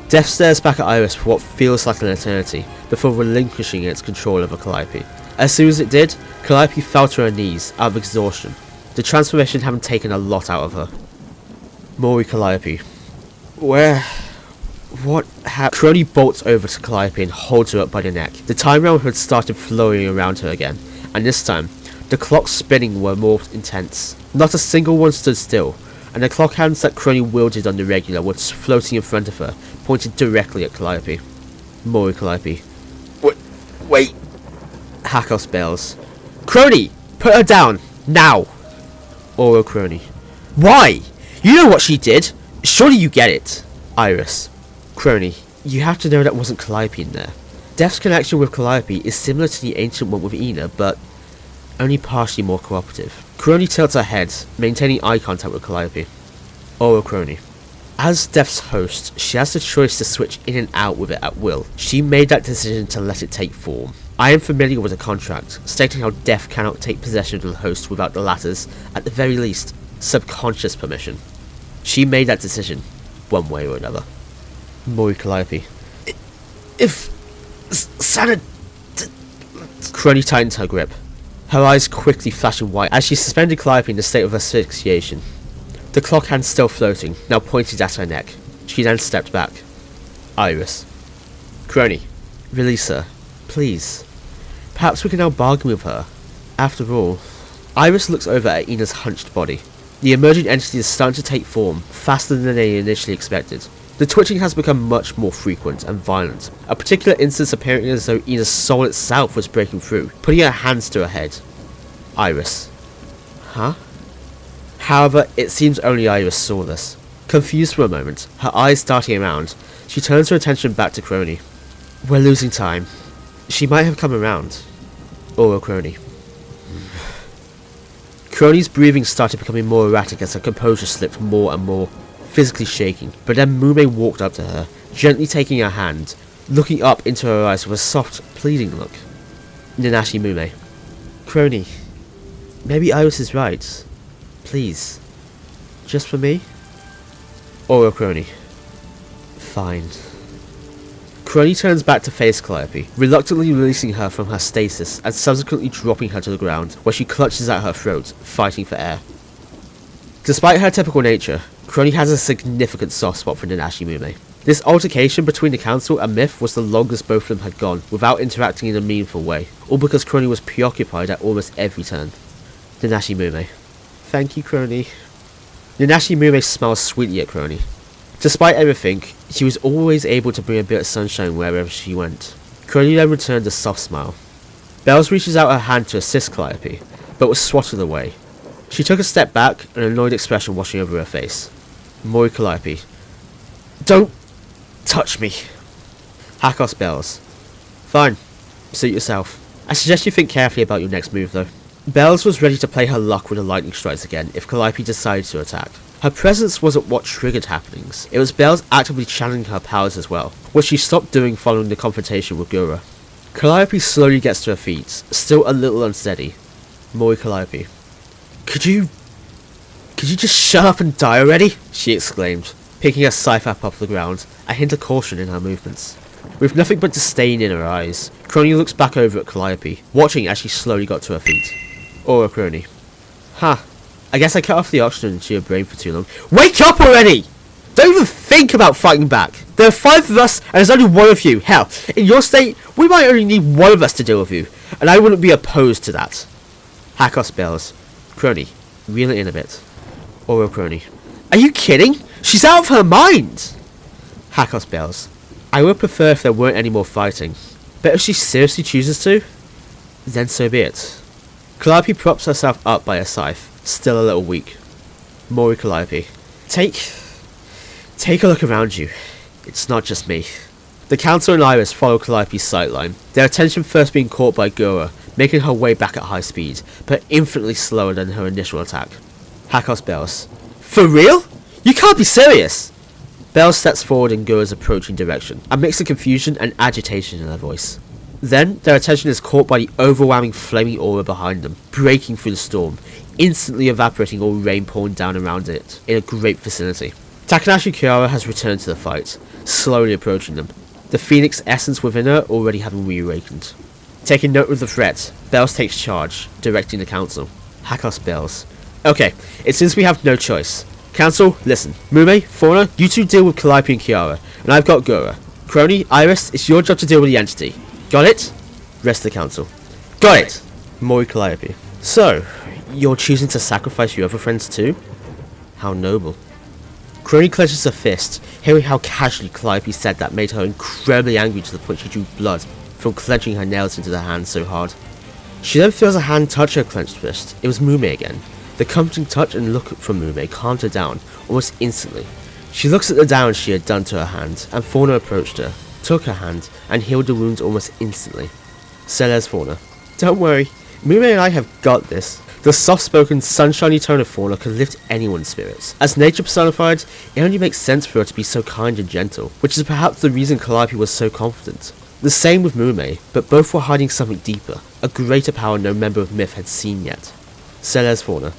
Speaker 1: Death stares back at Iris for what feels like an eternity, before relinquishing its control over Calliope. As soon as it did, Calliope fell to her knees, out of exhaustion, the transformation having taken a lot out of her. Mori Calliope. What happened? Crony bolts over to Calliope and holds her up by the neck. The time realm had started flowing around her again, and this time, the clocks spinning were more intense. Not a single one stood still, and the clock hands that Crony wielded on the regular were floating in front of her, pointing directly at Calliope. Mori Calliope. Wait. Hakos bells. Crony! Put her down! Now! Oro Crony. Why? You know what she did! Surely you get it! Iris. Crony. You have to know that wasn't Calliope in there. Death's connection with Calliope is similar to the ancient one with Ina, but only partially more cooperative. Crony tilts her head, maintaining eye contact with Calliope. Oro Crony. As Death's host, she has the choice to switch in and out with it at will. She made that decision to let it take form. I am familiar with the contract, stating how Death cannot take possession of the host without the latter's, at the very least, subconscious permission. She made that decision, one way or another. Mori Calliope. If Sana... Crony tightens her grip, her eyes quickly flashing white as she suspended Calliope in the state of asphyxiation. The clock hand still floating, now pointed at her neck. She then stepped back. Iris. Crony. Release her. Please. Perhaps we can now bargain with her. After all. Iris looks over at Ina's hunched body. The emerging entity is starting to take form, faster than they initially expected. The twitching has become much more frequent and violent, a particular instance appearing as though Ina's soul itself was breaking through, putting her hands to her head. Iris. Huh? However, it seems only Iris saw this. Confused for a moment, her eyes darting around, she turns her attention back to Crony. We're losing time. She might have come around. Oro Crony. Crony's breathing started becoming more erratic as her composure slipped more and more, physically shaking, but then Mume walked up to her, gently taking her hand, looking up into her eyes with a soft, pleading look. Nanashi Mume. Crony, maybe Iris is right. Please. Just for me? Oro Crony. Fine. Crony turns back to face Calliope, reluctantly releasing her from her stasis and subsequently dropping her to the ground, where she clutches at her throat, fighting for air. Despite her typical nature, Crony has a significant soft spot for Nanashi Mume. This altercation between the Council and Myth was the longest both of them had gone without interacting in a meaningful way, all because Crony was preoccupied at almost every turn. Nanashi Mume. Thank you, Crony. Nanashi Mume smiles sweetly at Crony. Despite everything, she was always able to bring a bit of sunshine wherever she went. Crony then returned a soft smile. Bells reaches out her hand to assist Calliope, but was swatted away. She took a step back, an annoyed expression washing over her face. Mori Calliope. Don't touch me. Hakos Bells. Fine. Suit yourself. I suggest you think carefully about your next move though. Bells was ready to play her luck with the lightning strikes again if Calliope decided to attack. Her presence wasn't what triggered happenings, it was Bells actively channeling her powers as well, which she stopped doing following the confrontation with Gura. Calliope slowly gets to her feet, still a little unsteady. Mori Calliope. Could you just shut up and die already? She exclaimed, picking her scythe up off the ground, a hint of caution in her movements. With nothing but disdain in her eyes, Crony looks back over at Calliope, watching as she slowly got to her feet. Aura Crony. Ha. I guess I cut off the oxygen to your brain for too long. Wake up already! Don't even think about fighting back! There are 5 of us and there's only 1 of you. Hell, in your state, we might only need 1 of us to deal with you, and I wouldn't be opposed to that. Hakos Bells. Crony, reel it in a bit. Oro Crony. Are you kidding? She's out of her mind! Hakos Bells. I would prefer if there weren't any more fighting, but if she seriously chooses to, then so be it. Calliope props herself up by her scythe, still a little weak. Mori Calliope. Take a look around you. It's not just me. The Council and Iris follow Calliope's sightline, their attention first being caught by Gura, making her way back at high speed, but infinitely slower than her initial attack. Hakos Bells. For real? You can't be serious! Bells steps forward in Gura's approaching direction, a mix of confusion and agitation in her voice. Then, their attention is caught by the overwhelming flaming aura behind them, breaking through the storm, instantly evaporating all rain pouring down around it, in a great vicinity. Takanashi Kiara has returned to the fight, slowly approaching them, the phoenix essence within her already having reawakened. Taking note of the threat, Bells takes charge, directing the council. Hakos Bells. Okay, it seems we have no choice. Council, listen. Mume, Fauna, you two deal with Calliope and Kiara, and I've got Gura. Crony, Iris, it's your job to deal with the entity. Got it? Rest of the council. Got it! Mori Calliope. So, you're choosing to sacrifice your other friends too? How noble. Crony clenches her fist, hearing how casually Calliope said that made her incredibly angry to the point she drew blood from clenching her nails into the hand so hard. She then feels a hand touch her clenched fist. It was Mume again. The comforting touch and look from Mume calmed her down almost instantly. She looks at the damage she had done to her hand, and Fauna approached her, took her hand, and healed the wounds almost instantly. Celes Fauna. Don't worry, Mume and I have got this. The soft-spoken, sunshiny tone of Fauna can lift anyone's spirits. As nature personified, it only makes sense for her to be so kind and gentle, which is perhaps the reason Calliope was so confident. The same with Mume, but both were hiding something deeper, a greater power no member of Myth had seen yet. Celes Fauna.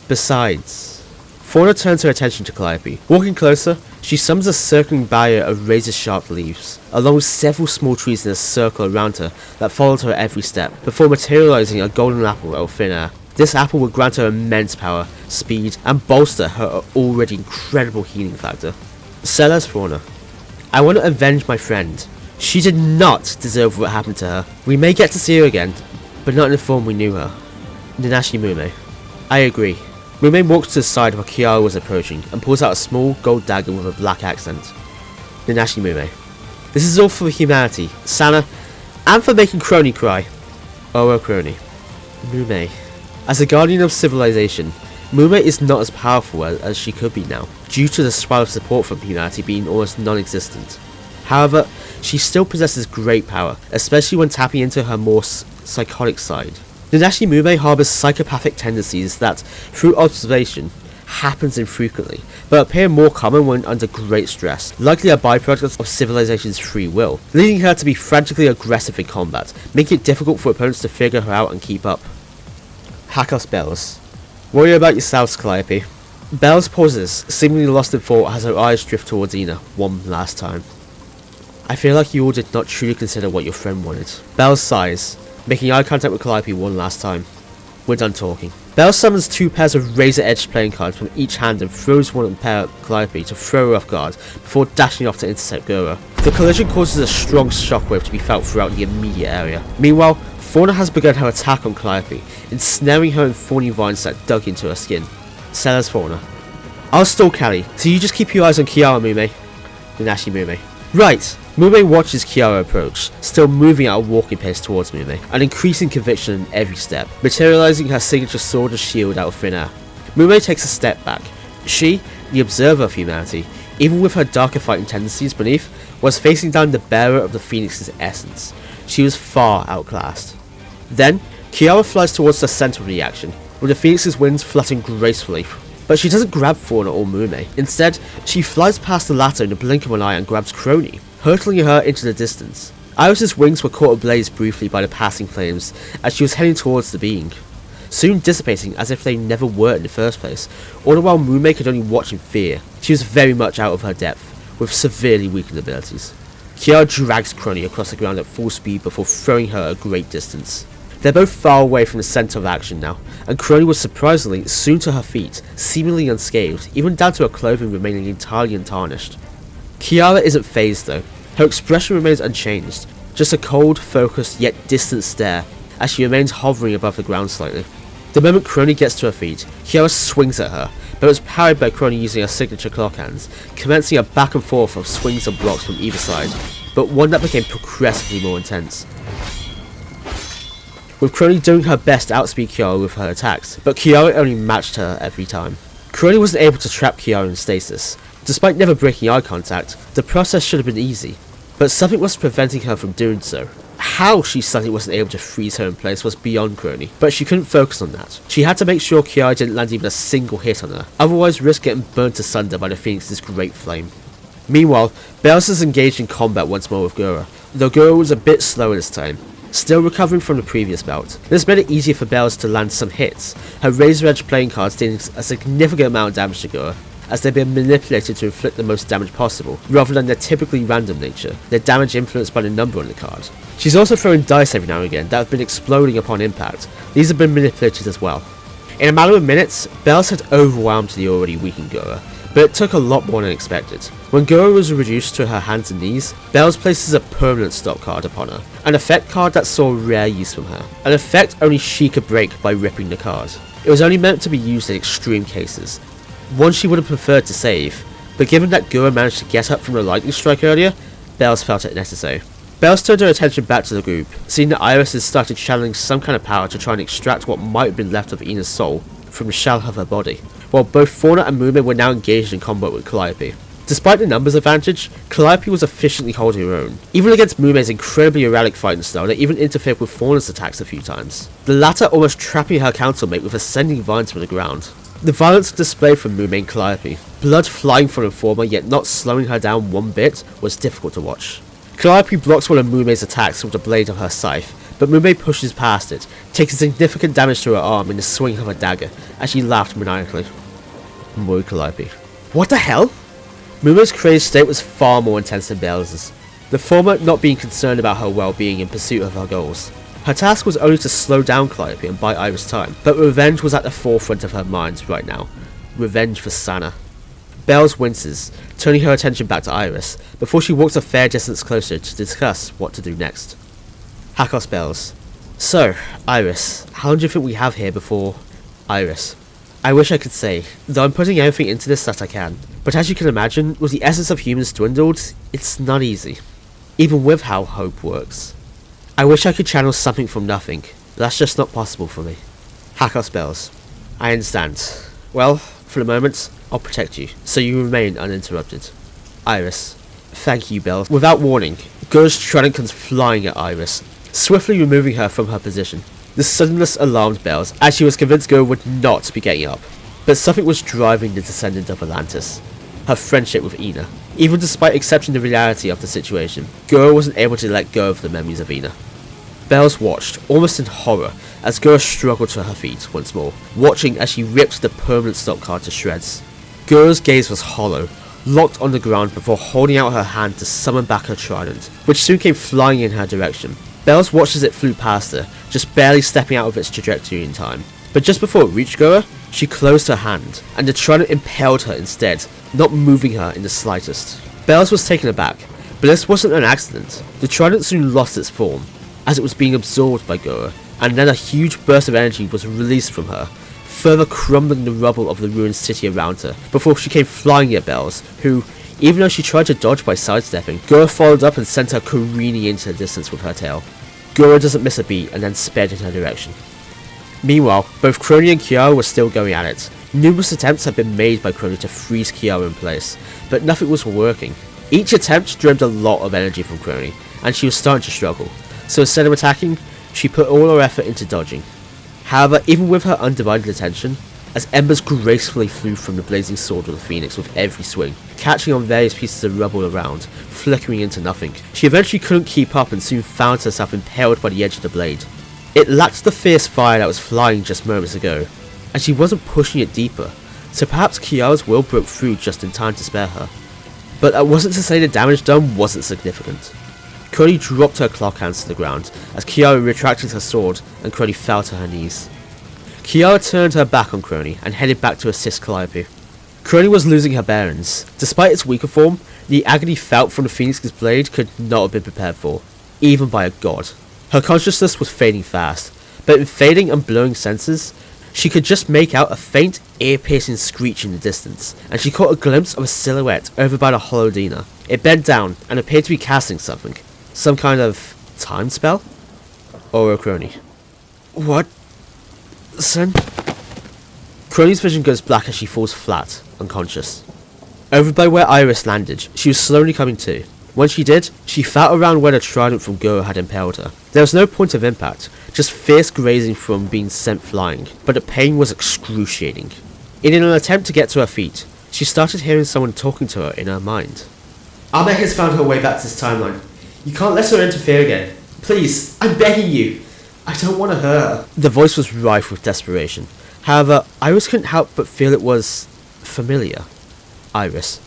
Speaker 1: Besides... Fauna turns her attention to Calliope. Walking closer, she summons a circling barrier of razor-sharp leaves, along with several small trees in a circle around her that followed her every step, before materializing a golden apple out of thin air. This apple would grant her immense power, speed, and bolster her already incredible healing factor. Celes Fauna. I want to avenge my friend. She did not deserve what happened to her. We may get to see her again, but not in the form we knew her. Nanashi Mume. I agree. Mume walks to the side where Kiara was approaching and pulls out a small gold dagger with a black accent. Nanashi Mume. This is all for humanity, Sana, and for making Crony cry. Oro Crony. Mume. As a guardian of civilization, Mume is not as powerful as she could be now, due to the swell of support from humanity being almost non-existent. However, she still possesses great power, especially when tapping into her more psychotic side. Nanashi Mume harbours psychopathic tendencies that, through observation, happens infrequently, but appear more common when under great stress, likely a byproduct of civilization's free will, leading her to be frantically aggressive in combat, making it difficult for opponents to figure her out and keep up. Hakos Bells. Worry about yourselves, Calliope. Bells pauses, seemingly lost in thought as her eyes drift towards Ina, one last time. I feel like you all did not truly consider what your friend wanted. Bells sighs, making eye contact with Calliope one last time. We're done talking. Bells summons 2 pairs of razor-edged playing cards from each hand and throws one pair at Calliope to throw her off guard, before dashing off to intercept Gura. The collision causes a strong shockwave to be felt throughout the immediate area. Meanwhile, Fauna has begun her attack on Calliope, ensnaring her in thorny vines that dug into her skin. Celes Fauna. I'll stall Callie, so you just keep your eyes on Kiara, Mume. Nanashi Mume. Right. Mume watches Kiara approach, still moving at a walking pace towards Mume, an increasing conviction in every step, materializing her signature sword and shield out of thin air. Mume takes a step back. She, the observer of humanity, even with her darker fighting tendencies beneath, was facing down the bearer of the Phoenix's essence. She was far outclassed. Then, Kiara flies towards the center of the action, with the Phoenix's wings fluttering gracefully But she doesn't grab Fauna or Mume. Instead, she flies past the latter in the blink of an eye and grabs Chrony, hurtling her into the distance. Iris's wings were caught ablaze briefly by the passing flames as she was heading towards the being, soon dissipating as if they never were in the first place, all the while Mume could only watch in fear. She was very much out of her depth, with severely weakened abilities. Kiara drags Chrony across the ground at full speed before throwing her a great distance. They're both far away from the centre of action now, and Chrony was surprisingly soon to her feet, seemingly unscathed, even down to her clothing remaining entirely untarnished. Kiara isn't phased though. Her expression remains unchanged, just a cold, focused, yet distant stare, as she remains hovering above the ground slightly. The moment Chrony gets to her feet, Kiara swings at her, but was parried by Chrony using her signature clock hands, commencing a back and forth of swings and blocks from either side, but one that became progressively more intense. With Chrony doing her best to outspeed Kiara with her attacks, but Kiara only matched her every time. Chrony wasn't able to trap Kiara in stasis. Despite never breaking eye contact, the process should have been easy, but something was preventing her from doing so. How she suddenly wasn't able to freeze her in place was beyond Chrony, but she couldn't focus on that. She had to make sure Kiara didn't land even a single hit on her, otherwise risk getting burnt asunder by the Phoenix's great flame. Meanwhile, Bells is engaged in combat once more with Gura, though Gura was a bit slower this time, still recovering from the previous bout. This made it easier for Bells to land some hits, her razor edge playing cards dealing a significant amount of damage to Gura, as they've been manipulated to inflict the most damage possible, rather than their typically random nature, their damage influenced by the number on the card. She's also throwing dice every now and again that have been exploding upon impact. These have been manipulated as well. In a matter of minutes, Bells had overwhelmed the already weakened Gura, but it took a lot more than expected. When Gura was reduced to her hands and knees, Bells places a permanent stop card upon her, an effect card that saw rare use from her, an effect only she could break by ripping the card. It was only meant to be used in extreme cases, one she would have preferred to save, but given that Gura managed to get up from the lightning strike earlier, Bells felt it necessary. Bells turned her attention back to the group, seeing that Iris had started channeling some kind of power to try and extract what might have been left of Ina's soul from the shell of her body, while both Fauna and Mume were now engaged in combat with Calliope. Despite the numbers advantage, Calliope was efficiently holding her own, even against Mume's incredibly erratic fighting style that even interfered with Fauna's attacks a few times, the latter almost trapping her countermate with ascending vines from the ground. The violence displayed from Mume and Calliope, blood flying from the former yet not slowing her down one bit, was difficult to watch. Calliope blocks one of Mume's attacks with the blade of her scythe, but Mume pushes past it, taking significant damage to her arm in the swing of her dagger, as she laughed maniacally. Mood Calliope. What the hell? Mume's crazed state was far more intense than Bells's, the former not being concerned about her well-being in pursuit of her goals. Her task was only to slow down Calliope and buy Iris time, but revenge was at the forefront of her mind right now. Revenge for Sana. Bells winces, turning her attention back to Iris, before she walks a fair distance closer to discuss what to do next. Hakos Bells. So, Iris, how long do you think we have here before... Iris. I wish I could say, though I'm putting everything into this that I can, but as you can imagine, with the essence of humans dwindled, it's not easy. Even with how hope works. I wish I could channel something from nothing, but that's just not possible for me. Hakos Bells. I understand. Well, for the moment, I'll protect you, so you remain uninterrupted. Iris. Thank you, Bells. Without warning, Gura's trident comes flying at Iris, swiftly removing her from her position. The suddenness alarmed Bells, as she was convinced Gura would not be getting up. But something was driving the descendant of Atlantis. Her friendship with Ina. Even despite accepting the reality of the situation, Gura wasn't able to let go of the memories of Ina. Bells watched, almost in horror, as Gura struggled to her feet once more, watching as she ripped the permanent stop card to shreds. Gura's gaze was hollow, locked on the ground before holding out her hand to summon back her trident, which soon came flying in her direction. Bells watched as it flew past her, just barely stepping out of its trajectory in time. But just before it reached Gura, she closed her hand, and the trident impaled her instead, not moving her in the slightest. Bells was taken aback, but this wasn't an accident. The trident soon lost its form, as it was being absorbed by Gura, and then a huge burst of energy was released from her, further crumbling the rubble of the ruined city around her, before she came flying at Bells, who, even though she tried to dodge by sidestepping, Gura followed up and sent her careening into the distance with her tail. Gura doesn't miss a beat and then sped in her direction. Meanwhile, both Chrony and Kiara were still going at it. Numerous attempts had been made by Chrony to freeze Kiara in place, but nothing was working. Each attempt drained a lot of energy from Chrony, and she was starting to struggle, so instead of attacking, she put all her effort into dodging. However, even with her undivided attention, as embers gracefully flew from the blazing sword of the phoenix with every swing, catching on various pieces of rubble around, flickering into nothing. She eventually couldn't keep up and soon found herself impaled by the edge of the blade. It lacked the fierce fire that was flying just moments ago, and she wasn't pushing it deeper, so perhaps Kiara's will broke through just in time to spare her. But that wasn't to say the damage done wasn't significant. Crony dropped her clock hands to the ground as Kiara retracted her sword and Crony fell to her knees. Kiara turned her back on Crony and headed back to assist Calliope. Crony was losing her bearings. Despite its weaker form, the agony felt from the Phoenix's blade could not have been prepared for, even by a god. Her consciousness was fading fast, but in fading and blurring senses, she could just make out a faint, ear-piercing screech in the distance, and she caught a glimpse of a silhouette over by the Hololive. It bent down and appeared to be casting something. Some kind of time spell? Or a Crony. What? Son? Crony's vision goes black as she falls flat, unconscious. Over by where Iris landed, she was slowly coming to. When she did, she felt around where the trident from Gura had impaled her. There was no point of impact, just fierce grazing from being sent flying, but the pain was excruciating. In an attempt to get to her feet, she started hearing someone talking to her in her mind. Ame has found her way back to this timeline. You can't let her interfere again. Please, I'm begging you. I don't want to hurt her. The voice was rife with desperation. However, Iris couldn't help but feel it was familiar. Iris.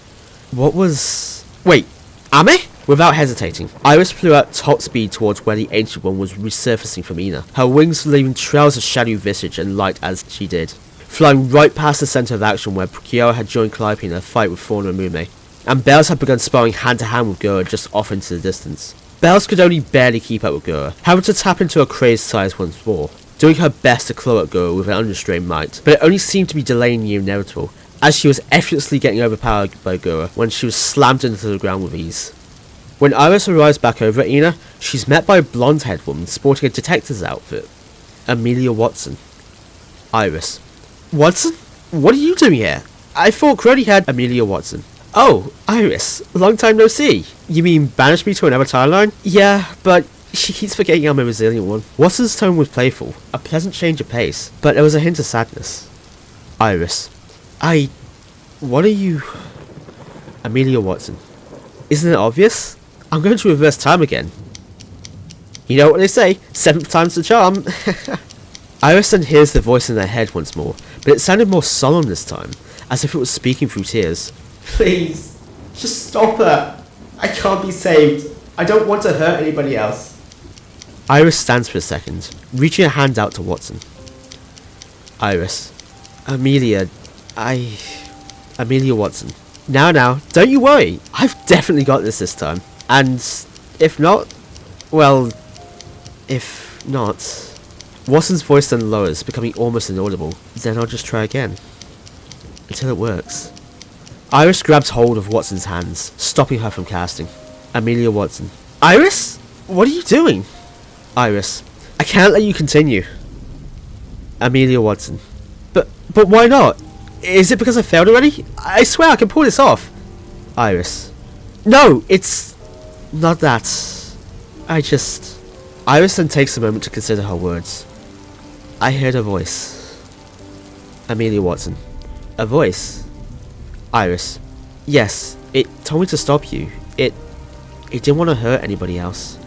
Speaker 1: What was... Wait, Ame? Without hesitating, Iris flew at top speed towards where the Ancient One was resurfacing from Ina, her wings leaving trails of shadowy visage and light as she did, flying right past the centre of action where Kiara had joined Calliope in a fight with Fauna and Mume, and Bells had begun sparring hand to hand with Gura just off into the distance. Bells could only barely keep up with Gura, having to tap into her crazed size once more, doing her best to claw at Gura with an unrestrained might, but it only seemed to be delaying the inevitable, as she was effortlessly getting overpowered by Gura when she was slammed into the ground with ease. When Iris arrives back over at Ina, she's met by a blonde-haired woman sporting a detective's outfit. Amelia Watson. Iris. Watson? What are you doing here? I thought Crony had Amelia Watson. Oh, Iris. Long time no see. You mean banish me to another timeline? Yeah, but she keeps forgetting I'm a resilient one. Watson's tone was playful, a pleasant change of pace, but there was a hint of sadness. Iris. What are you... Amelia Watson. Isn't it obvious? I'm going to reverse time again. You know what they say, 7th time's the charm. Iris then hears the voice in their head once more, but it sounded more solemn this time, as if it was speaking through tears. Please, just stop her. I can't be saved. I don't want to hurt anybody else. Iris stands for a second, reaching a hand out to Watson. Iris. Amelia Watson. Now, don't you worry. I've definitely got this time. And if not, well, if not... Watson's voice then lowers, becoming almost inaudible. Then I'll just try again. Until it works. Iris grabs hold of Watson's hands, stopping her from casting. Amelia Watson. Iris? What are you doing? Iris. I can't let you continue. Amelia Watson. But why not? Is it because I failed already? I swear I can pull this off. Iris. No, it's... not that. Iris then takes a moment to consider her words. I heard a voice. Amelia Watson. A voice? Iris. Yes, it told me to stop you. It didn't want to hurt anybody else.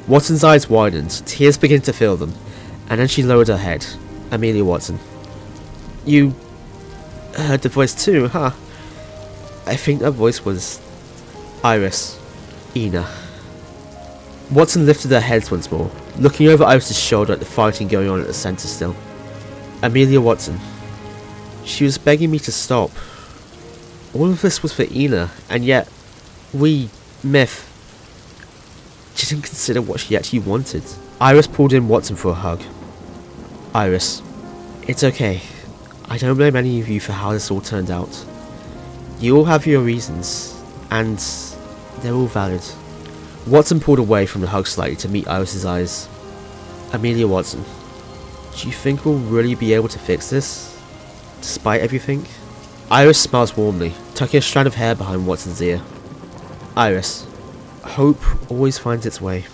Speaker 1: Watson's eyes widened, tears began to fill them, and then she lowered her head. Amelia Watson. You heard the voice too, huh? I think that voice was... Iris. Ina. Watson lifted her head once more, looking over Iris' shoulder at the fighting going on at the centre still. Amelia Watson. She was begging me to stop. All of this was for Ina, and yet, Myth, didn't consider what she actually wanted. Iris pulled in Watson for a hug. Iris. It's okay. I don't blame any of you for how this all turned out. You all have your reasons, and they're all valid. Watson pulled away from the hug slightly to meet Iris' eyes. Amelia Watson. Do you think we'll really be able to fix this? Despite everything? Iris smiles warmly, tucking a strand of hair behind Watson's ear. Iris. Hope always finds its way.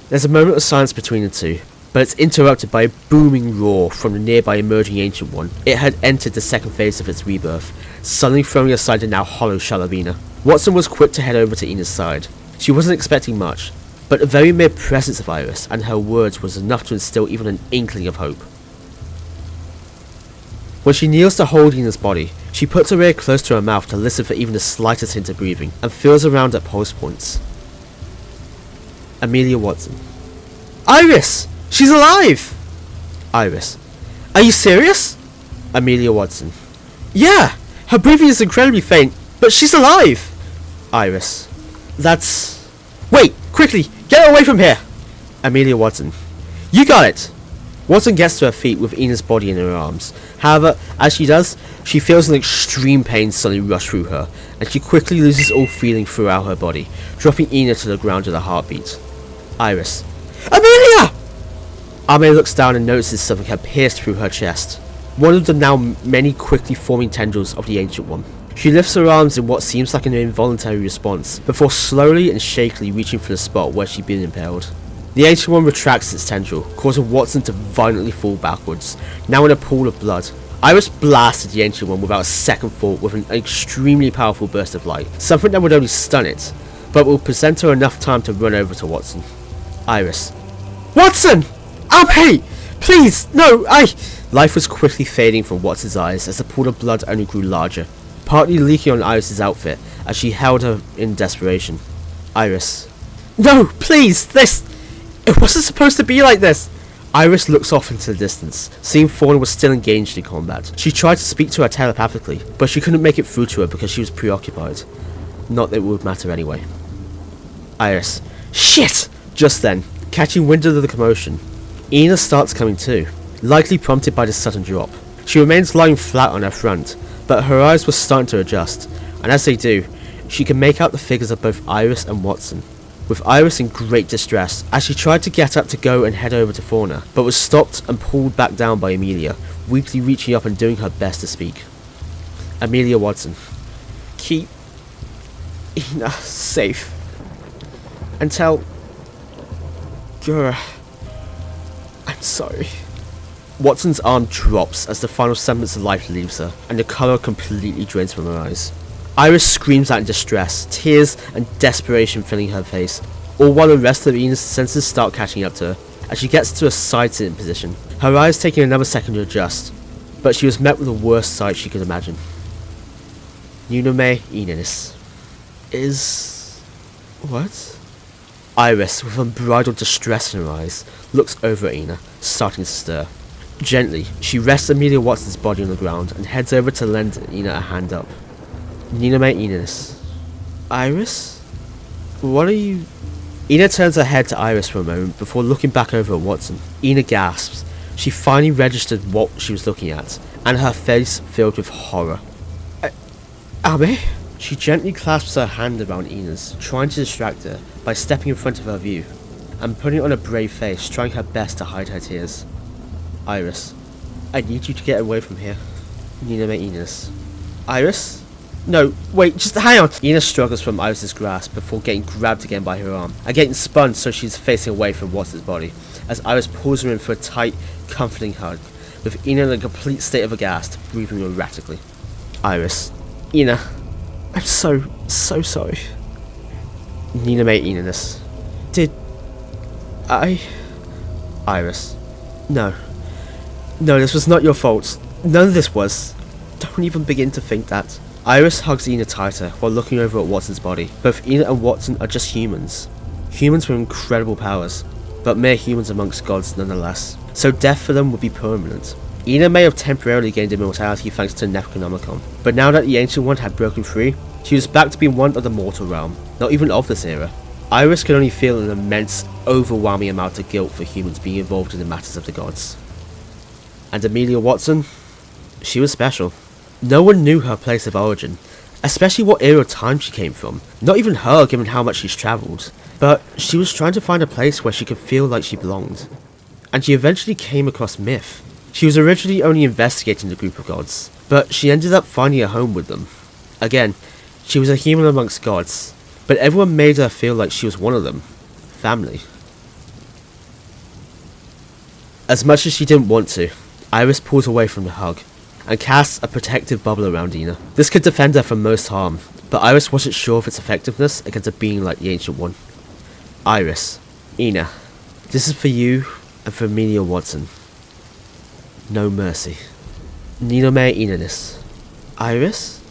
Speaker 1: There's a moment of silence between the two, but it's interrupted by a booming roar from the nearby emerging Ancient One. It had entered the second phase of its rebirth, suddenly throwing aside the now hollow shell of Ina. Watson was quick to head over to Ina's side. She wasn't expecting much, but the very mere presence of Iris and her words was enough to instill even an inkling of hope. When she kneels to hold Ina's body, she puts her ear close to her mouth to listen for even the slightest hint of breathing, and feels around at pulse points. Amelia Watson. Iris! She's alive! Iris. Are you serious? Amelia Watson. Yeah! Her breathing is incredibly faint, but she's alive! Iris. That's... Wait! Quickly! Get her away from here! Amelia Watson. You got it! Watson gets to her feet with Ina's body in her arms. However, as she does, she feels an extreme pain suddenly rush through her, and she quickly loses all feeling throughout her body, dropping Ina to the ground with a heartbeat. Iris. Amelia! Ame looks down and notices something had pierced through her chest. One of the now many quickly forming tendrils of the Ancient One. She lifts her arms in what seems like an involuntary response, before slowly and shakily reaching for the spot where she'd been impaled. The Ancient One retracts its tendril, causing Watson to violently fall backwards, now in a pool of blood. Iris blasted the Ancient One without a second thought with an extremely powerful burst of light, something that would only stun it, but will present her enough time to run over to Watson. Iris. Watson! Ame! Please! No! Life was quickly fading from Watson's eyes as the pool of blood only grew larger, partly leaking on Iris' outfit as she held her in desperation. Iris. No! Please! It wasn't supposed to be like this! Iris looks off into the distance, seeing Fauna was still engaged in combat. She tried to speak to her telepathically, but she couldn't make it through to her because she was preoccupied. Not that it would matter anyway. Iris. Shit! Just then, catching wind of the commotion, Ina starts coming to, likely prompted by the sudden drop. She remains lying flat on her front, but her eyes were starting to adjust, and as they do, she can make out the figures of both Iris and Watson, with Iris in great distress as she tried to get up to go and head over to Fauna, but was stopped and pulled back down by Amelia, weakly reaching up and doing her best to speak. Amelia Watson. Keep Ina safe. And tell Gura I'm sorry. Watson's arm drops as the final semblance of life leaves her, and the colour completely drains from her eyes. Iris screams out in distress, tears and desperation filling her face, all while the rest of Ina's senses start catching up to her, as she gets to a side-sitting position, her eyes taking another second to adjust, but she was met with the worst sight she could imagine. Unimaginable. What? Iris, with unbridled distress in her eyes, looks over at Ina, starting to stir. Gently, she rests Amelia Watson's body on the ground and heads over to lend Ina a hand up. Unimaginable. Iris? What are you... Ina turns her head to Iris for a moment before looking back over at Watson. Ina gasps. She finally registered what she was looking at, and her face filled with horror. Ame? She gently clasps her hand around Ina's, trying to distract her by stepping in front of her view, and putting on a brave face, trying her best to hide her tears. Iris. I need you to get away from here. Unimaginable. Iris? No, wait, just hang on! Ina struggles from Iris' grasp before getting grabbed again by her arm, and getting spun so she's facing away from Watson's body, as Iris pulls her in for a tight, comforting hug, with Ina in a complete state of aghast, breathing erratically. Iris. Ina. I'm so sorry. Unimaginable. Did... I... Iris. No, this was not your fault. None of this was. Don't even begin to think that. Iris hugs Ina tighter while looking over at Watson's body. Both Ina and Watson are just humans. Humans with incredible powers, but mere humans amongst gods nonetheless. So death for them would be permanent. Ina may have temporarily gained immortality thanks to Necronomicon, but now that the Ancient One had broken free, she was back to being one of the mortal realm, not even of this era. Iris could only feel an immense, overwhelming amount of guilt for humans being involved in the matters of the gods. And Amelia Watson? She was special. No one knew her place of origin, especially what era of time she came from. Not even her, given how much she's travelled. But she was trying to find a place where she could feel like she belonged. And she eventually came across Myth. She was originally only investigating the group of gods, but she ended up finding a home with them. Again, she was a human amongst gods, but everyone made her feel like she was one of them. Family. As much as she didn't want to, Iris pulls away from the hug and casts a protective bubble around Ina. This could defend her from most harm, but Iris wasn't sure of its effectiveness against a being like the Ancient One. Iris, Ina, this is for you and for Amelia Watson. No mercy. Nino me Inanis. Iris?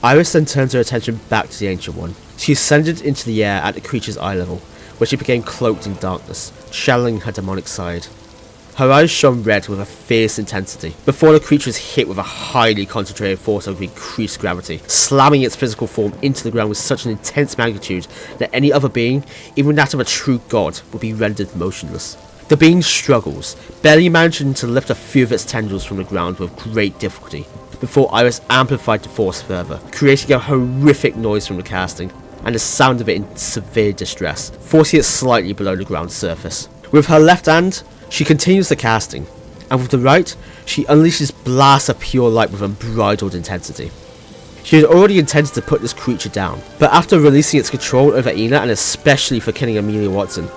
Speaker 1: Iris then turns her attention back to the Ancient One. She ascended into the air at the creature's eye level, where she became cloaked in darkness, channeling her demonic side. Her eyes shone red with a fierce intensity, before the creature was hit with a highly concentrated force of increased gravity, slamming its physical form into the ground with such an intense magnitude that any other being, even that of a true god, would be rendered motionless. The being struggles, barely managing to lift a few of its tendrils from the ground with great difficulty, before Iris amplified the force further, creating a horrific noise from the casting, and the sound of it in severe distress, forcing it slightly below the ground surface. With her left hand, she continues the casting, and with the right, she unleashes blasts of pure light with unbridled intensity. She had already intended to put this creature down, but after releasing its control over Ina and especially for killing Amelia Watson,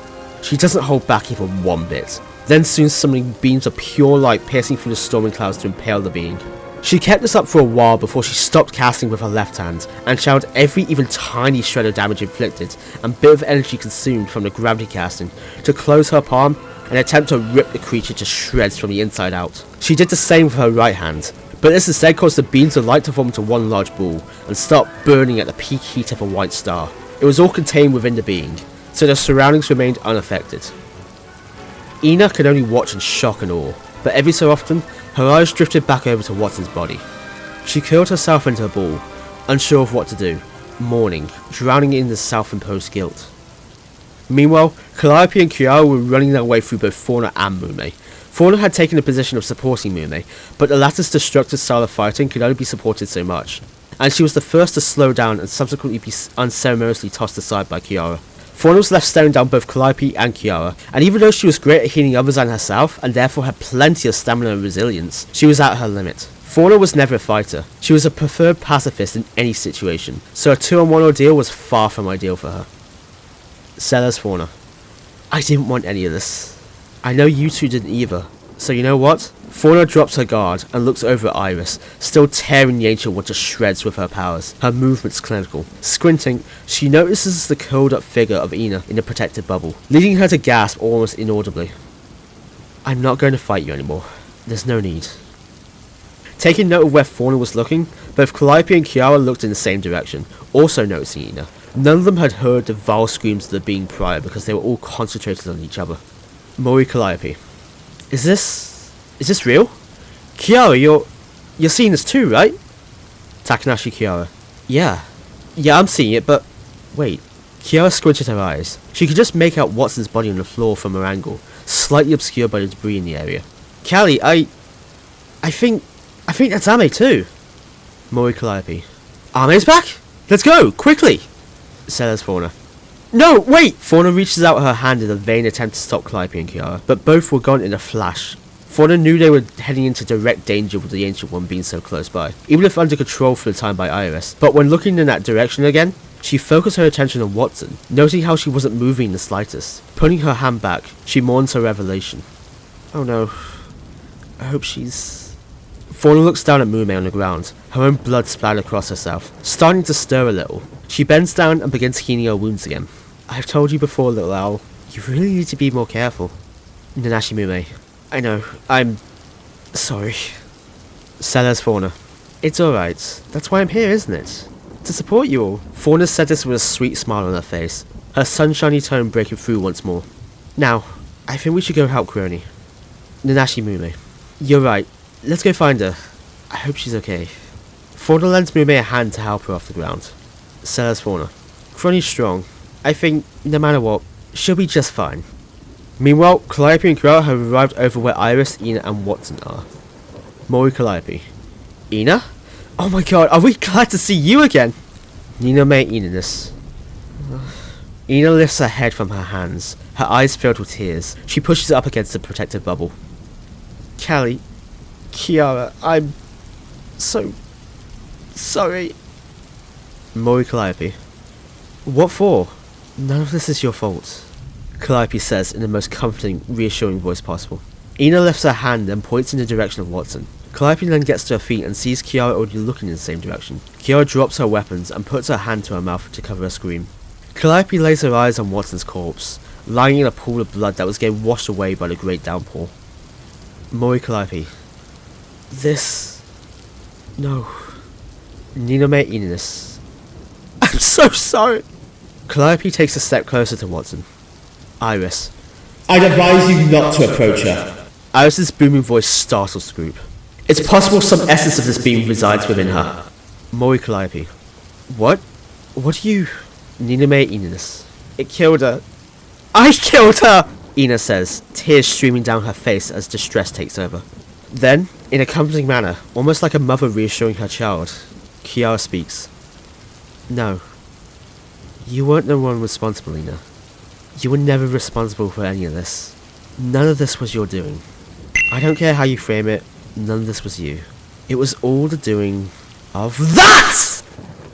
Speaker 1: she doesn't hold back even one bit, then soon summoning beams of pure light piercing through the storming clouds to impale the being. She kept this up for a while before she stopped casting with her left hand and channeled every even tiny shred of damage inflicted and bit of energy consumed from the gravity casting to close her palm and attempt to rip the creature to shreds from the inside out. She did the same with her right hand, but this instead caused the beams of light to form into one large ball and start burning at the peak heat of a white star. It was all contained within the being, so the surroundings remained unaffected. Ina could only watch in shock and awe, but every so often, her eyes drifted back over to Watson's body. She curled herself into a ball, unsure of what to do, mourning, drowning in the self-imposed guilt. Meanwhile, Calliope and Kiara were running their way through both Fauna and Mume. Fauna had taken the position of supporting Mume, but the latter's destructive style of fighting could only be supported so much, and she was the first to slow down and subsequently be unceremoniously tossed aside by Kiara. Fauna was left staring down both Calliope and Kiara, and even though she was great at healing others and herself, and therefore had plenty of stamina and resilience, she was at her limit. Fauna was never a fighter. She was a preferred pacifist in any situation, so a 2-on-1 ordeal was far from ideal for her. Sellers Fauna. I didn't want any of this. I know you two didn't either, so you know what? Fauna drops her guard and looks over at Iris, still tearing the Ancient One to shreds with her powers, her movements clinical. Squinting, she notices the curled up figure of Ina in the protected bubble, leading her to gasp almost inaudibly. I'm not going to fight you anymore. There's no need. Taking note of where Fauna was looking, both Calliope and Kiara looked in the same direction, also noticing Ina. None of them had heard the vile screams of the being prior because they were all concentrated on each other. Mori Calliope. Is this real? Kiara, you're seeing this too, right? Takanashi Kiara. Yeah, I'm seeing it, but wait. Kiara squinted her eyes. She could just make out Watson's body on the floor from her angle, slightly obscured by the debris in the area. Callie, I think that's Ame too. Mori Calliope. Ame's back? Let's go, quickly! Says Fauna. No, wait! Fauna reaches out her hand in a vain attempt to stop Calliope and Kiara, but both were gone in a flash. Fauna knew they were heading into direct danger with the Ancient One being so close by, even if under control for the time by Iris, but when looking in that direction again, she focused her attention on Watson, noting how she wasn't moving in the slightest. Putting her hand back, she mourns her revelation. Oh no. I hope she's... Fauna looks down at Mume on the ground, her own blood splattered across herself, starting to stir a little. She bends down and begins healing her wounds again. I've told you before, little owl, you really need to be more careful. Nanashi Mume. I know, I'm... sorry. Sellers Fauna. It's alright. That's why I'm here, isn't it? To support you all. Fauna said this with a sweet smile on her face, her sunshiny tone breaking through once more. Now, I think we should go help Crony. Nanashi Mume. You're right. Let's go find her. I hope she's okay. Fauna lends Mume a hand to help her off the ground. Sellers Fauna. Crony's strong. I think, no matter what, she'll be just fine. Meanwhile, Calliope and Kiara have arrived over where Iris, Ina and Watson are. Mori Calliope. Ina? Oh my god, are we glad to see you again? Nina me Inanis. Ina lifts her head from her hands, her eyes filled with tears. She pushes it up against the protective bubble. Callie, Kiara, I'm so sorry. Mori Calliope. What for? None of this is your fault. Calliope says in the most comforting, reassuring voice possible. Ina lifts her hand and points in the direction of Watson. Calliope then gets to her feet and sees Kiara already looking in the same direction. Kiara drops her weapons and puts her hand to her mouth to cover a scream. Calliope lays her eyes on Watson's corpse, lying in a pool of blood that was getting washed away by the great downpour. Mori Calliope. This... No. Ninome Inus. I'm so sorry. Calliope takes a step closer to Watson. Iris.
Speaker 3: I'd advise you not to approach her.
Speaker 1: Iris's booming voice startles the group.
Speaker 3: It's possible some essence of this being resides within her.
Speaker 1: Mori Calliope. What? What do you... Ninome Inus. It killed her. I killed her! Ina says, tears streaming down her face as distress takes over. Then, in a comforting manner, almost like a mother reassuring her child, Kiara speaks. No. You weren't the one responsible, Ina. You were never responsible for any of this. None of this was your doing. I don't care how you frame it, none of this was you. It was all the doing of THAT!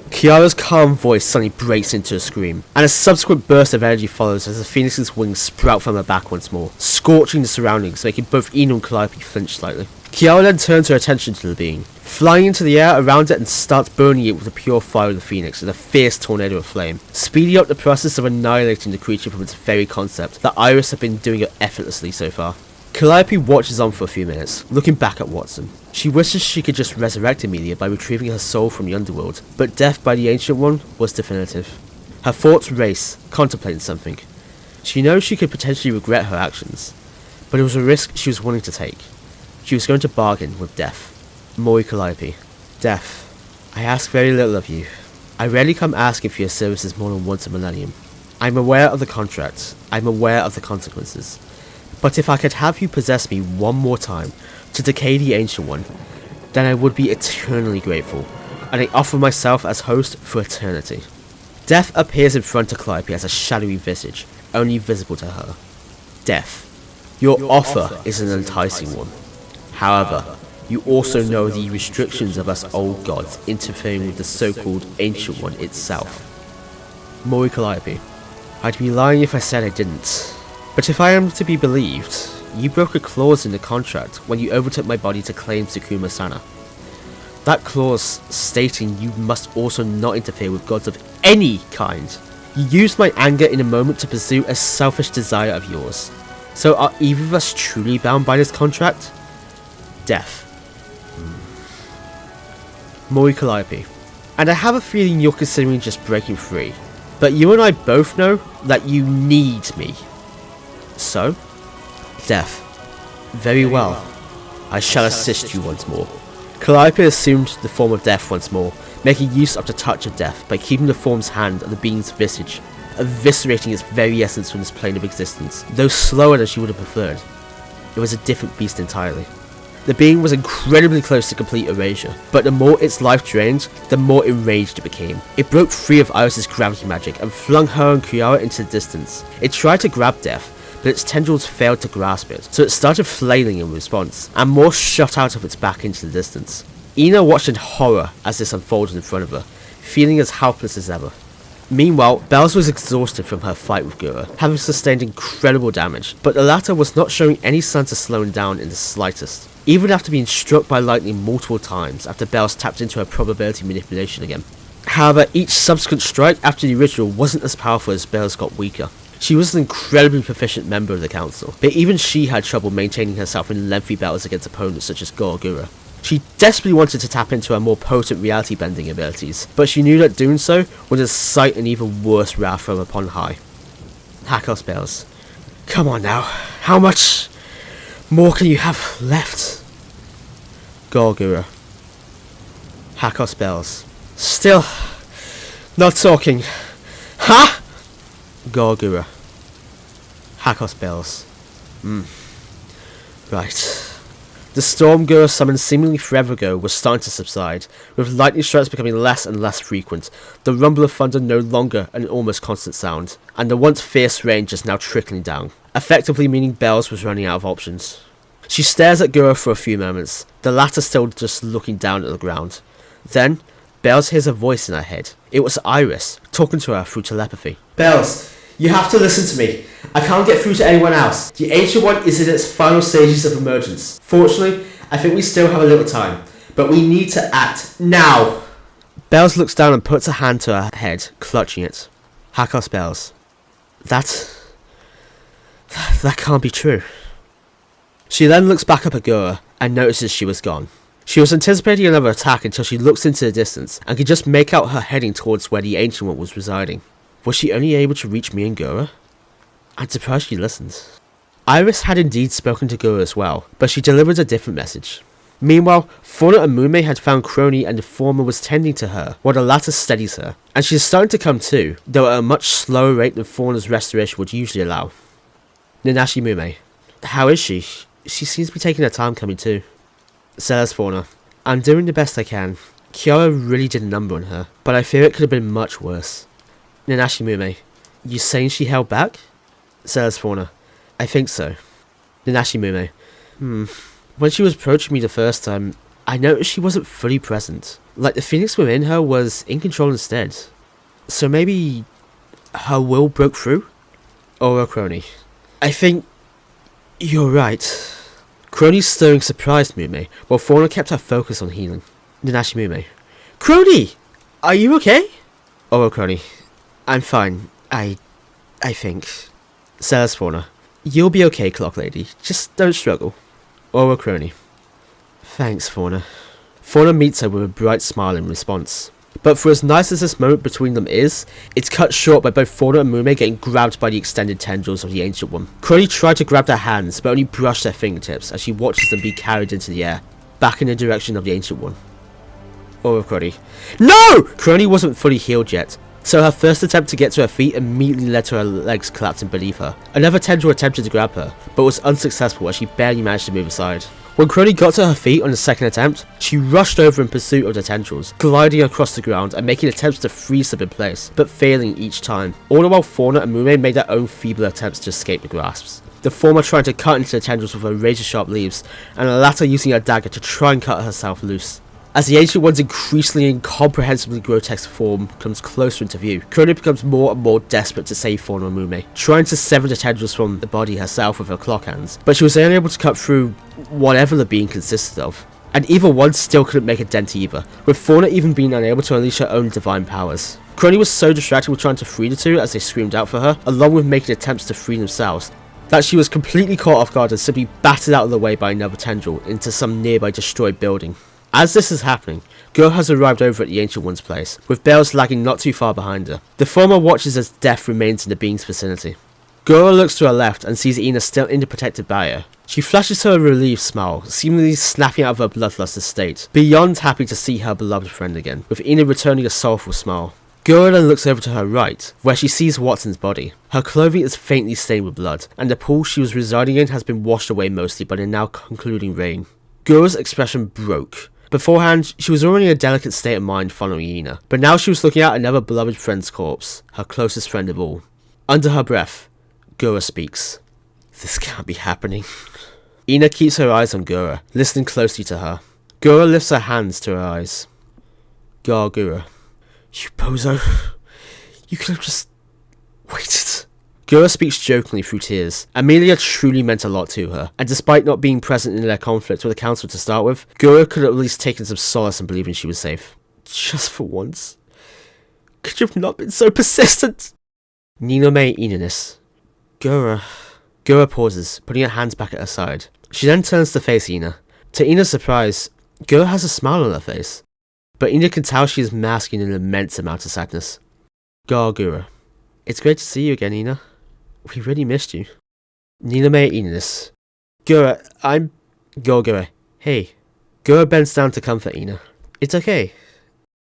Speaker 1: Kiara's calm voice suddenly breaks into a scream, and a subsequent burst of energy follows as the phoenix's wings sprout from her back once more, scorching the surroundings, making both Ina and Calliope flinch slightly. Kiara then turns her attention to the being, flying into the air around it and starts burning it with the pure fire of the phoenix in a fierce tornado of flame, speeding up the process of annihilating the creature from its very concept that Iris had been doing it effortlessly so far. Calliope watches on for a few minutes, looking back at Watson. She wishes she could just resurrect Emilia by retrieving her soul from the underworld, but death by the Ancient One was definitive. Her thoughts race, contemplating something. She knows she could potentially regret her actions, but it was a risk she was willing to take. She was going to bargain with death. Mori Calliope. Death, I ask very little of you. I rarely come asking for your services more than once a millennium. I'm aware of the contract. I'm aware of the consequences. But if I could have you possess me one more time to decay the Ancient One, then I would be eternally grateful, and I offer myself as host for eternity. Death appears in front of Calliope as a shadowy visage, only visible to her. Death, your offer is an enticing one. However, you also know the restrictions of us old gods interfering with the so-called Ancient One itself. Mori Calliope. I'd be lying if I said I didn't. But if I am to be believed, you broke a clause in the contract when you overtook my body to claim Tsukuma Sana. That clause stating you must also not interfere with gods of any kind. You used my anger in a moment to pursue a selfish desire of yours. So are either of us truly bound by this contract? Death. Mori Calliope. And I have a feeling you're considering just breaking free. But you and I both know that you need me. So? Death. Very well. I shall assist you once more. Calliope assumed the form of death once more, making use of the touch of death by keeping the form's hand on the being's visage, eviscerating its very essence from this plane of existence, though slower than she would have preferred. It was a different beast entirely. The being was incredibly close to complete erasure, but the more its life drained, the more enraged it became. It broke free of Iris's gravity magic and flung her and Kiara into the distance. It tried to grab Death, but its tendrils failed to grasp it, so it started flailing in response, and more shot out of its back into the distance. Ina watched in horror as this unfolded in front of her, feeling as helpless as ever. Meanwhile, Bells was exhausted from her fight with Gura, having sustained incredible damage, but the latter was not showing any signs of slowing down in the slightest, even after being struck by lightning multiple times after Bells tapped into her probability manipulation again. However, each subsequent strike after the original wasn't as powerful as Bells got weaker. She was an incredibly proficient member of the council, but even she had trouble maintaining herself in lengthy battles against opponents such as Gura. She desperately wanted to tap into her more potent reality-bending abilities, but she knew that doing so would incite an even worse wrath from upon high. Hakos Bells. Come on now, how much more can you have left? Gura. Hakos Bells. Still not talking. Huh? Gura. Hakos Bells. Right. The storm Gura summoned seemingly forever ago was starting to subside, with lightning strikes becoming less and less frequent, the rumble of thunder no longer an almost constant sound, and the once fierce rain just now trickling down, effectively meaning Bells was running out of options. She stares at Gura for a few moments, the latter still just looking down at the ground. Then, Bells hears a voice in her head. It was Iris, talking to her through telepathy.
Speaker 3: Bells, You have to listen to me. I can't get through to anyone else. The Ancient One is in its final stages of emergence. Fortunately, I think we still have a little time, but we need to act now.
Speaker 1: Bells looks down and puts a hand to her head, clutching it. Hakos Bells. That can't be true. She then looks back up at Gura and notices she was gone. She was anticipating another attack until she looks into the distance and could just make out her heading towards where the Ancient One was residing. Was she only able to reach me and Gura? I'm surprised she listened. Iris had indeed spoken to Gura as well, but she delivered a different message. Meanwhile, Fauna and Mume had found Crony and the former was tending to her, while the latter steadies her, and she is starting to come to, though at a much slower rate than Fauna's restoration would usually allow. Nanashi Mume. How is she? She seems to be taking her time coming to. Says Fauna. I'm doing the best I can. Kiara really did a number on her, but I fear it could have been much worse. Nanashi Mume. You saying she held back? Says Fauna. I think so. Nanashi Mume. When she was approaching me the first time, I noticed she wasn't fully present. Like the phoenix within her was in control instead. So maybe her will broke through? Or a Crony. I think you're right. Crony's stirring surprised Mume, while Fauna kept her focus on healing. Nanashi Mume. Crony! Are you okay? Or Crony. I'm fine. I think. Says Fauna. You'll be okay, Clock Lady. Just don't struggle. Or a Crony. Thanks, Fauna. Fauna meets her with a bright smile in response. But for as nice as this moment between them is, it's cut short by both Fauna and Mume getting grabbed by the extended tendrils of the Ancient One. Crony tried to grab their hands, but only brushed their fingertips as she watches them be carried into the air, back in the direction of the Ancient One. Or a Crony. No! Crony wasn't fully healed yet, so her first attempt to get to her feet immediately led to her legs collapsing beneath her. Another tendril attempted to grab her, but was unsuccessful as she barely managed to move aside. When Crony got to her feet on the second attempt, she rushed over in pursuit of the tendrils, gliding across the ground and making attempts to freeze them in place, but failing each time. All the while Fauna and Mume made their own feeble attempts to escape the grasps. The former trying to cut into the tendrils with her razor-sharp leaves, and the latter using a dagger to try and cut herself loose. As the Ancient One's increasingly incomprehensibly grotesque form comes closer into view, Crony becomes more and more desperate to save Fauna and Mume, trying to sever the tendrils from the body herself with her clock hands, but she was unable to cut through whatever the being consisted of. And either one still couldn't make a dent either, with Fauna even being unable to unleash her own divine powers. Crony was so distracted with trying to free the two as they screamed out for her, along with making attempts to free themselves, that she was completely caught off guard and simply battered out of the way by another tendril into some nearby destroyed building. As this is happening, Gura has arrived over at the Ancient One's place, with Bells lagging not too far behind her. The former watches as death remains in the being's vicinity. Gura looks to her left and sees Ina still in the protected barrier. She flashes her a relieved smile, seemingly snapping out of her bloodlusted state, beyond happy to see her beloved friend again, with Ina returning a soulful smile. Gura then looks over to her right, where she sees Watson's body. Her clothing is faintly stained with blood, and the pool she was residing in has been washed away mostly by the now concluding rain. Gura's expression broke. Beforehand, she was already in a delicate state of mind following Ina, but now she was looking at another beloved friend's corpse, her closest friend of all. Under her breath, Gura speaks. This can't be happening. Ina keeps her eyes on Gura, listening closely to her. Gura lifts her hands to her eyes. Gura. You bozo. You could have just waited. Gura speaks jokingly through tears. Amelia truly meant a lot to her, and despite not being present in their conflict with the council to start with, Gura could have at least taken some solace in believing she was safe. Just for once. Could you have not been so persistent? Ninome Inanis. Gura. Gura pauses, putting her hands back at her side. She then turns to face Ina. To Ina's surprise, Gura has a smile on her face, but Ina can tell she is masking an immense amount of sadness. Gura. It's great to see you again, Ina. We really missed you. Niname Inanis. Gura, I'm... Gura. Hey. Gura bends down to comfort Ina. It's okay.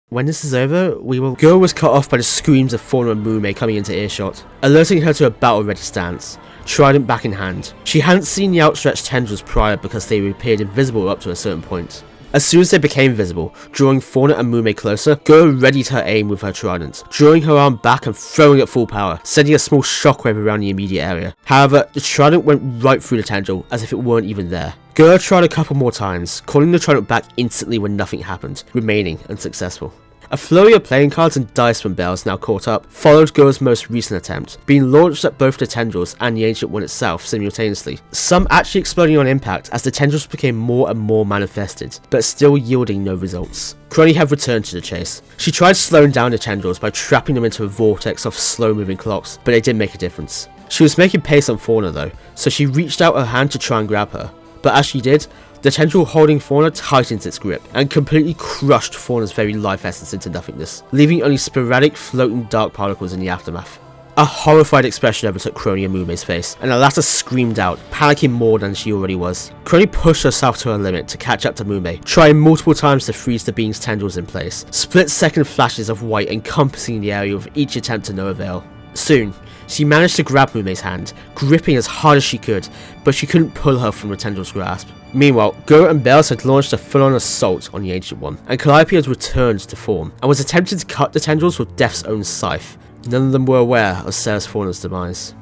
Speaker 1: When this is over, we will... Gura was cut off by the screams of Fauna and Mume coming into earshot, alerting her to a battle-ready stance, trident back in hand. She hadn't seen the outstretched tendrils prior because they appeared invisible up to a certain point. As soon as they became visible, drawing Fauna and Mume closer, Gura readied her aim with her trident, drawing her arm back and throwing at full power, sending a small shockwave around the immediate area. However, the trident went right through the tendril, as if it weren't even there. Gura tried a couple more times, calling the trident back instantly when nothing happened, remaining unsuccessful. A flurry of playing cards and dice from Bells now caught up followed Go's most recent attempt, being launched at both the tendrils and the Ancient One itself simultaneously, some actually exploding on impact as the tendrils became more and more manifested, but still yielding no results. Chrony had returned to the chase. She tried slowing down the tendrils by trapping them into a vortex of slow-moving clocks, but it didn't make a difference. She was making pace on Fauna though, so she reached out her hand to try and grab her, but as she did, the tendril holding Fauna tightened its grip and completely crushed Fauna's very life essence into nothingness, leaving only sporadic floating dark particles in the aftermath. A horrified expression overtook Chrony and Mume's face, and the latter screamed out, panicking more than she already was. Chrony pushed herself to her limit to catch up to Mume, trying multiple times to freeze the being's tendrils in place, split-second flashes of white encompassing the area with each attempt to no avail. Soon, she managed to grab Mume's hand, gripping as hard as she could, but she couldn't pull her from the tendril's grasp. Meanwhile, Go and Bells had launched a full-on assault on the Ancient One, and Calliope had returned to form, and was attempting to cut the tendrils with Death's own scythe. None of them were aware of Ceres Fauna's demise.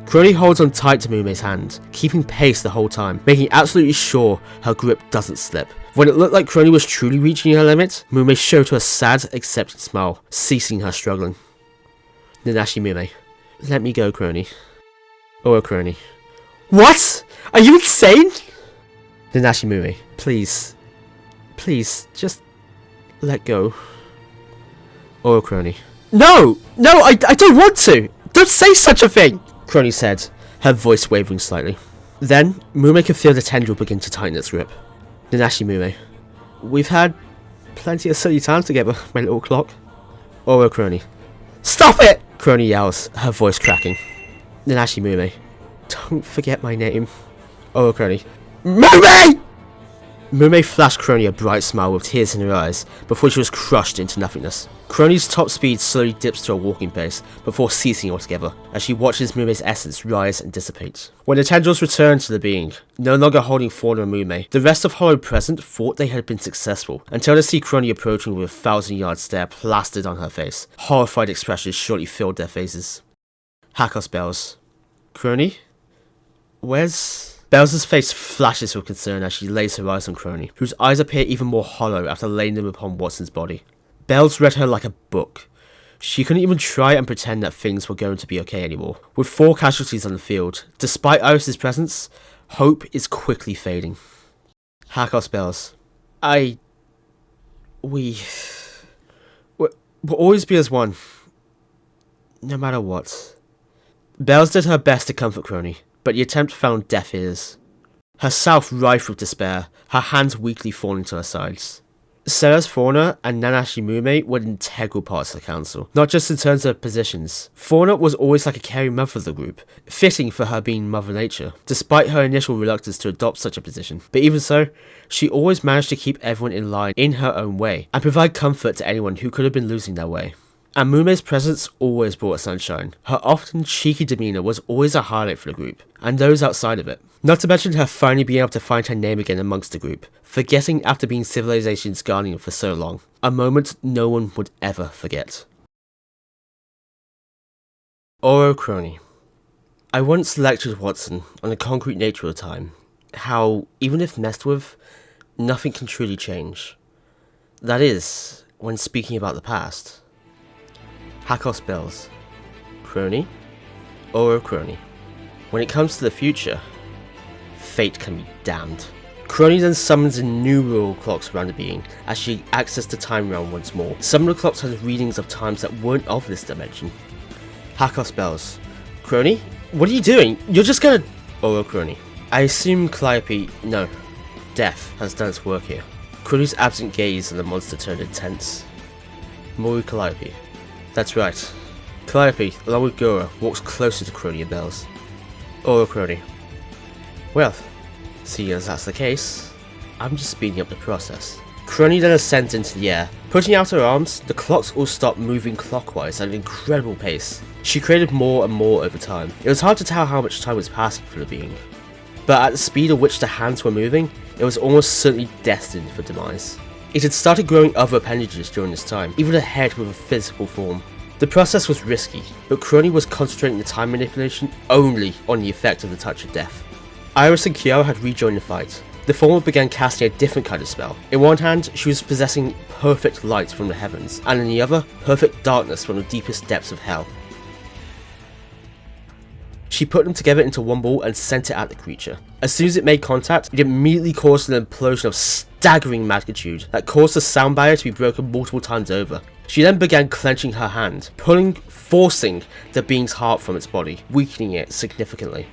Speaker 1: Chrony holds on tight to Mume's hand, keeping pace the whole time, making absolutely sure her grip doesn't slip. When it looked like Chrony was truly reaching her limit, Mume showed her a sad, accepting smile, ceasing her struggling. Nanashi Mume. Let me go, Chrony. Or Chrony. What? Are you insane? Nanashi Mume. Please. Please, just let go. Or Chrony. No! No, I don't want to! Don't say such a thing! Chrony said, her voice wavering slightly. Then, Mume could feel the tendril begin to tighten its grip. Nanashi Mume. We've had plenty of silly times together, my little clock. Or Chrony. Stop it! Chrony yells, her voice cracking. Nanashi Mume. Don't forget my name. Or Chrony. Mume! Mume flashed Chrony a bright smile with tears in her eyes before she was crushed into nothingness. Chrony's top speed slowly dips to a walking pace before ceasing altogether as she watches Mume's essence rise and dissipate. When the tendrils returned to the being, no longer holding Fauna and Mume, the rest of Hollow present thought they had been successful until they see Chrony approaching with a 1,000-yard stare plastered on her face. Horrified expressions shortly filled their faces. Hakos Bells. Chrony? Where's... Bells' face flashes with concern as she lays her eyes on Chrony, whose eyes appear even more hollow after laying them upon Watson's body. Bells read her like a book. She couldn't even try and pretend that things were going to be okay anymore. With 4 casualties on the field, despite Iris' presence, hope is quickly fading. Hakos Bells. We'll always be as one. No matter what. Bells did her best to comfort Chrony, but the attempt found deaf ears. Herself rife with despair, her hands weakly falling to her sides. Ceres Fauna and Nanashi Mume were integral parts of the council, not just in terms of positions. Fauna was always like a caring mother of the group, fitting for her being Mother Nature, despite her initial reluctance to adopt such a position. But even so, she always managed to keep everyone in line in her own way, and provide comfort to anyone who could have been losing their way. And Mume's presence always brought sunshine. Her often cheeky demeanour was always a highlight for the group, and those outside of it. Not to mention her finally being able to find her name again amongst the group, forgetting after being civilization's guardian for so long. A moment no one would ever forget. Oro Chrony. I once lectured Watson on the concrete nature of time, how, even if messed with, nothing can truly change. That is, when speaking about the past. Hakos Bells. Chrony. Oro Chrony. When it comes to the future, fate can be damned. Chrony then summons innumerable clocks around the being as she accessed the time realm once more. Some of the clocks had readings of times that weren't of this dimension. Hakos Bells. Chrony? What are you doing? You're just gonna... Oro Chrony. I assume Calliope... No. Death has done its work here. Chrony's absent gaze on the monster turned intense. Moru Calliope. That's right. Calliope, along with Gora, walks closer to Chrony and Bells. Oro Chrony. Well, seeing as that's the case, I'm just speeding up the process. Chrony then ascends into the air. Putting out her arms, the clocks all stop moving clockwise at an incredible pace. She created more and more over time. It was hard to tell how much time was passing for the being. But at the speed at which the hands were moving, it was almost certainly destined for demise. It had started growing other appendages during this time, even a head with a physical form. The process was risky, but Chrony was concentrating the time manipulation only on the effect of the touch of death. Iris and Kyo had rejoined the fight. The former began casting a different kind of spell. In one hand, she was possessing perfect light from the heavens, and in the other, perfect darkness from the deepest depths of hell. She put them together into one ball and sent it at the creature. As soon as it made contact, it immediately caused an implosion of staggering magnitude that caused the sound barrier to be broken multiple times over. She then began clenching her hand, forcing the being's heart from its body, weakening it significantly.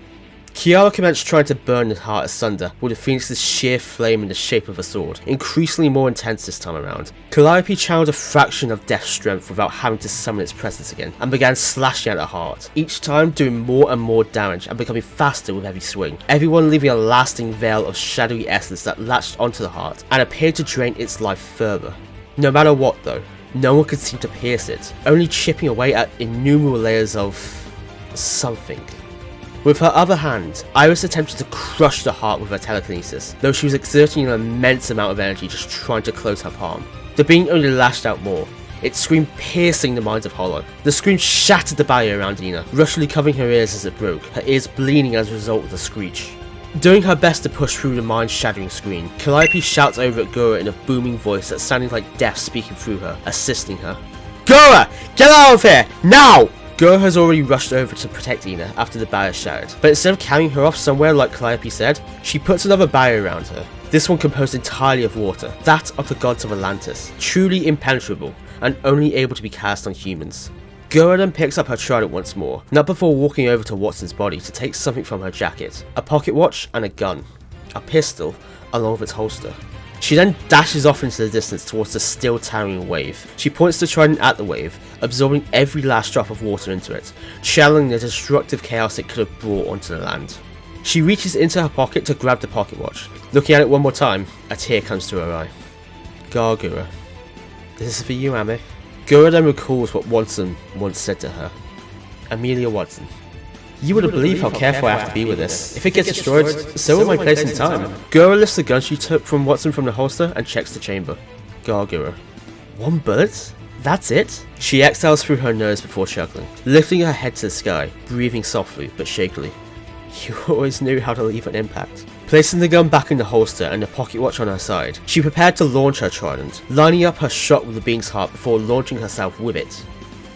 Speaker 1: Kiara commenced trying to burn the heart asunder with the phoenix's sheer flame in the shape of a sword, increasingly more intense this time around. Calliope channeled a fraction of death's strength without having to summon its presence again, and began slashing at the heart, each time doing more and more damage and becoming faster with every swing, everyone leaving a lasting veil of shadowy essence that latched onto the heart and appeared to drain its life further. No matter what though, no one could seem to pierce it, only chipping away at innumerable layers of something. With her other hand, Iris attempted to crush the heart with her telekinesis, though she was exerting an immense amount of energy just trying to close her palm. The being only lashed out more, its scream piercing the minds of Hollow. The scream shattered the barrier around Ina, rushly covering her ears as it broke, her ears bleeding as a result of the screech. Doing her best to push through the mind-shattering screen, Calliope shouts over at Gura in a booming voice that sounded like death speaking through her, assisting her. Gura! Get out of here! Now! Gura has already rushed over to protect Ina after the barrier shattered, but instead of carrying her off somewhere like Calliope said, she puts another barrier around her. This one composed entirely of water, that of the gods of Atlantis, truly impenetrable, and only able to be cast on humans. Gura then picks up her trident once more, not before walking over to Watson's body to take something from her jacket, a pocket watch and a gun, a pistol, along with its holster. She then dashes off into the distance towards the still towering wave. She points the trident at the wave, absorbing every last drop of water into it, channeling the destructive chaos it could have brought onto the land. She reaches into her pocket to grab the pocket watch. Looking at it one more time, a tear comes to her eye. Gura, this is for you, Ame. Gura then recalls what Watson once said to her. Amelia Watson. You wouldn't believe how careful I have to be with this. If it gets destroyed, so will my place in time. Gura lifts the gun she took from Watson from the holster and checks the chamber. Gura. One bullet? That's it? She exhales through her nose before chuckling, lifting her head to the sky, breathing softly but shakily. You always knew how to leave an impact. Placing the gun back in the holster and the pocket watch on her side, she prepared to launch her trident, lining up her shot with the being's heart before launching herself with it.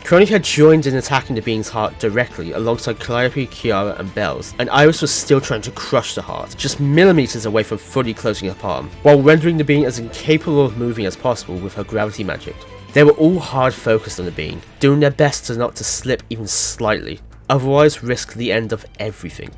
Speaker 1: Chronic had joined in attacking the being's heart directly alongside Calliope, Kiara and Bells, and Iris was still trying to crush the heart, just millimeters away from fully closing her palm, while rendering the being as incapable of moving as possible with her gravity magic. They were all hard focused on the being, doing their best to not to slip even slightly, otherwise risk the end of everything.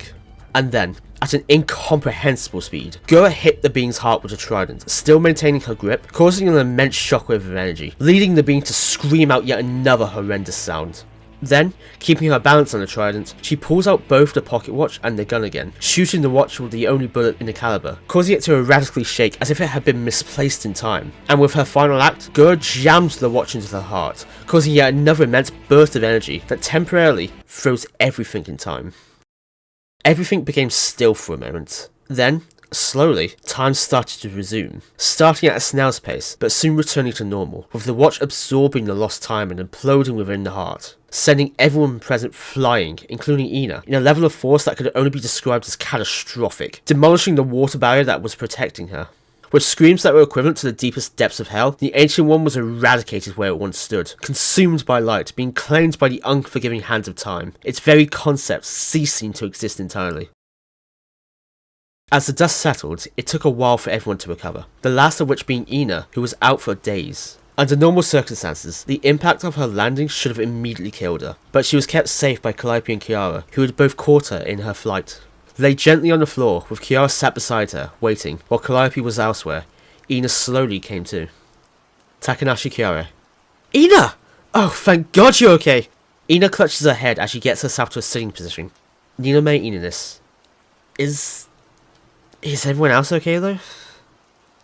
Speaker 1: And then, at an incomprehensible speed, Gura hit the being's heart with a trident, still maintaining her grip, causing an immense shockwave of energy, leading the being to scream out yet another horrendous sound. Then, keeping her balance on the trident, she pulls out both the pocket watch and the gun again, shooting the watch with the only bullet in the caliber, causing it to erratically shake as if it had been misplaced in time. And with her final act, Gura jams the watch into her heart, causing yet another immense burst of energy that temporarily froze everything in time. Everything became still for a moment. Then, slowly, time started to resume, starting at a snail's pace, but soon returning to normal, with the watch absorbing the lost time and imploding within the heart, sending everyone present flying, including Ina, in a level of force that could only be described as catastrophic, demolishing the water barrier that was protecting her. With screams that were equivalent to the deepest depths of hell, the Ancient One was eradicated where it once stood, consumed by light, being claimed by the unforgiving hands of time, its very concept ceasing to exist entirely. As the dust settled, it took a while for everyone to recover, the last of which being Ina, who was out for days. Under normal circumstances, the impact of her landing should have immediately killed her, but she was kept safe by Calliope and Kiara, who had both caught her in her flight. Lay gently on the floor, with Kiara sat beside her, waiting, while Calliope was elsewhere. Ina slowly came to. Takanashi Kiara. Ina! Oh, thank God you're okay! Ina clutches her head as she gets herself to a sitting position. Nina may Ina-ness. Is everyone else okay though?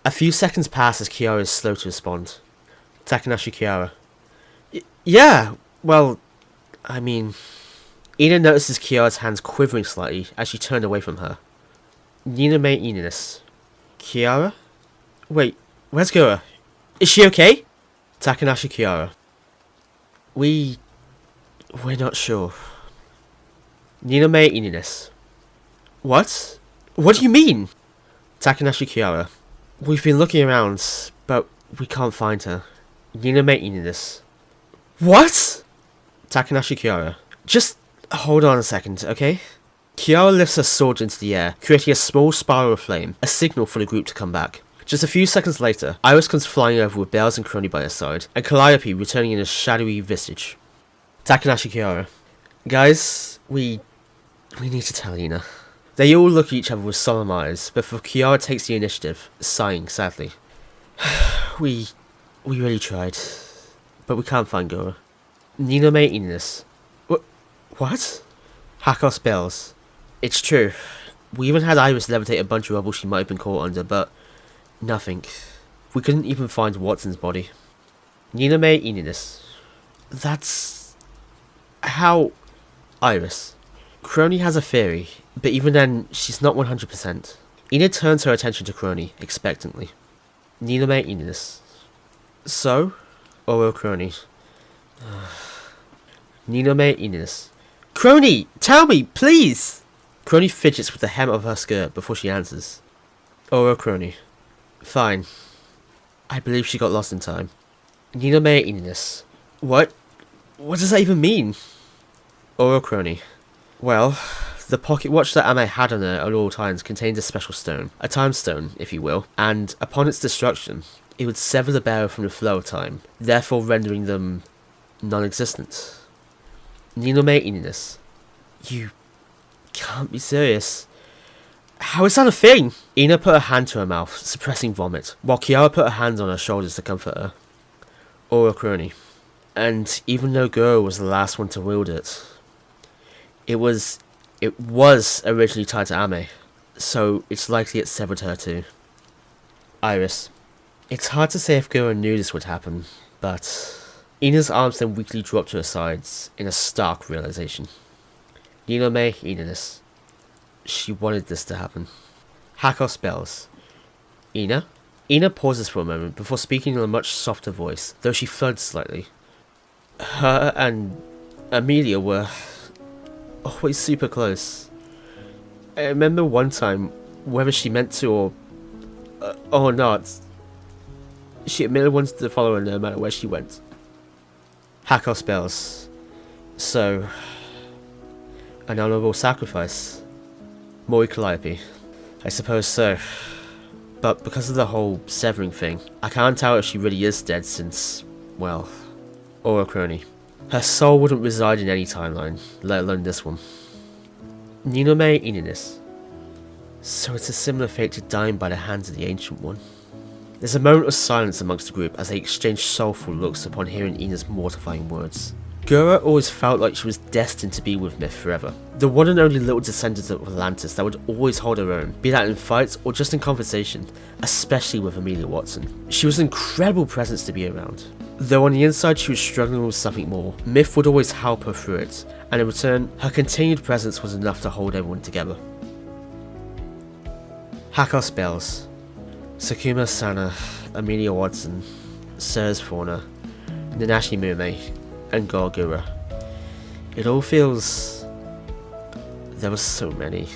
Speaker 1: A few seconds pass as Kiara is slow to respond. Takanashi Kiara. Yeah, well, I mean... Ina notices Kiara's hands quivering slightly as she turned away from her. Nina may Ina-ness. Kiara? Wait, where's Gura? Is she okay? Takanashi Kiara. We're not sure. Nina may Ina-ness. What? What do you mean? Takanashi Kiara. We've been looking around, but we can't find her. Nina may eat this. What? Takanashi Kiara. Just hold on a second, okay? Kiara lifts her sword into the air, creating a small spiral of flame, a signal for the group to come back. Just a few seconds later, Iris comes flying over with Bells and Crony by her side, and Calliope returning in a shadowy visage. Takanashi Kiara. Guys, we need to tell Ina. They all look at each other with solemn eyes, before Kiara takes the initiative, sighing sadly. We really tried, but we can't find Gora. Nina may eat this. What? Hakos Bells. It's true. We even had Iris levitate a bunch of rubble she might have been caught under, but nothing. We couldn't even find Watson's body. Nina may eat this. That's how... Iris. Crony has a theory, but even then, she's not 100%. Ina turns her attention to Crony, expectantly. Nina may eat this. So? Oro Crony. Nina may eat this. Crony! Tell me, please! Crony fidgets with the hem of her skirt before she answers. Oro Crony. Fine. I believe she got lost in time. Nina may eat this. What? What does that even mean? Oro Crony. Well, the pocket watch that Ame had on her at all times contained a special stone, a time stone, if you will, and upon its destruction, it would sever the bearer from the flow of time, therefore rendering them non-existent. Nino may eat this. You can't be serious. How is that a thing? Ina put her hand to her mouth, suppressing vomit, while Kiara put her hands on her shoulders to comfort her. Oro Crony. And even though Goro was the last one to wield it, it was originally tied to Ame, so it's likely it severed her too. Iris. It's hard to say if Goro knew this would happen, but... Ina's arms then weakly dropped to her sides, in a stark realization. Nina may eat this. She wanted this to happen. Hakos Bells. Ina? Ina pauses for a moment before speaking in a much softer voice, though she floods slightly. Her and Amelia were always super close. I remember one time, whether she meant to or not, she admitted wanted to follow her no matter where she went. Hakos Bells. So, an honourable sacrifice. Mori Calliope. I suppose so. But because of the whole severing thing, I can't tell if she really is dead since, well, Oro Crony. Her soul wouldn't reside in any timeline, let alone this one. Nino may Ininis. So it's a similar fate to dying by the hands of the Ancient One. There's a moment of silence amongst the group as they exchange soulful looks upon hearing Ina's mortifying words. Gura always felt like she was destined to be with Myth forever. The one and only little descendant of Atlantis that would always hold her own, be that in fights or just in conversation, especially with Amelia Watson. She was an incredible presence to be around. Though on the inside she was struggling with something more, Myth would always help her through it, and in return, her continued presence was enough to hold everyone together. Hakos Bells. Sakuma Sana, Amelia Watson, Sirs Fauna, Nanashi Mume, and Gorgura. It all feels... there were so many.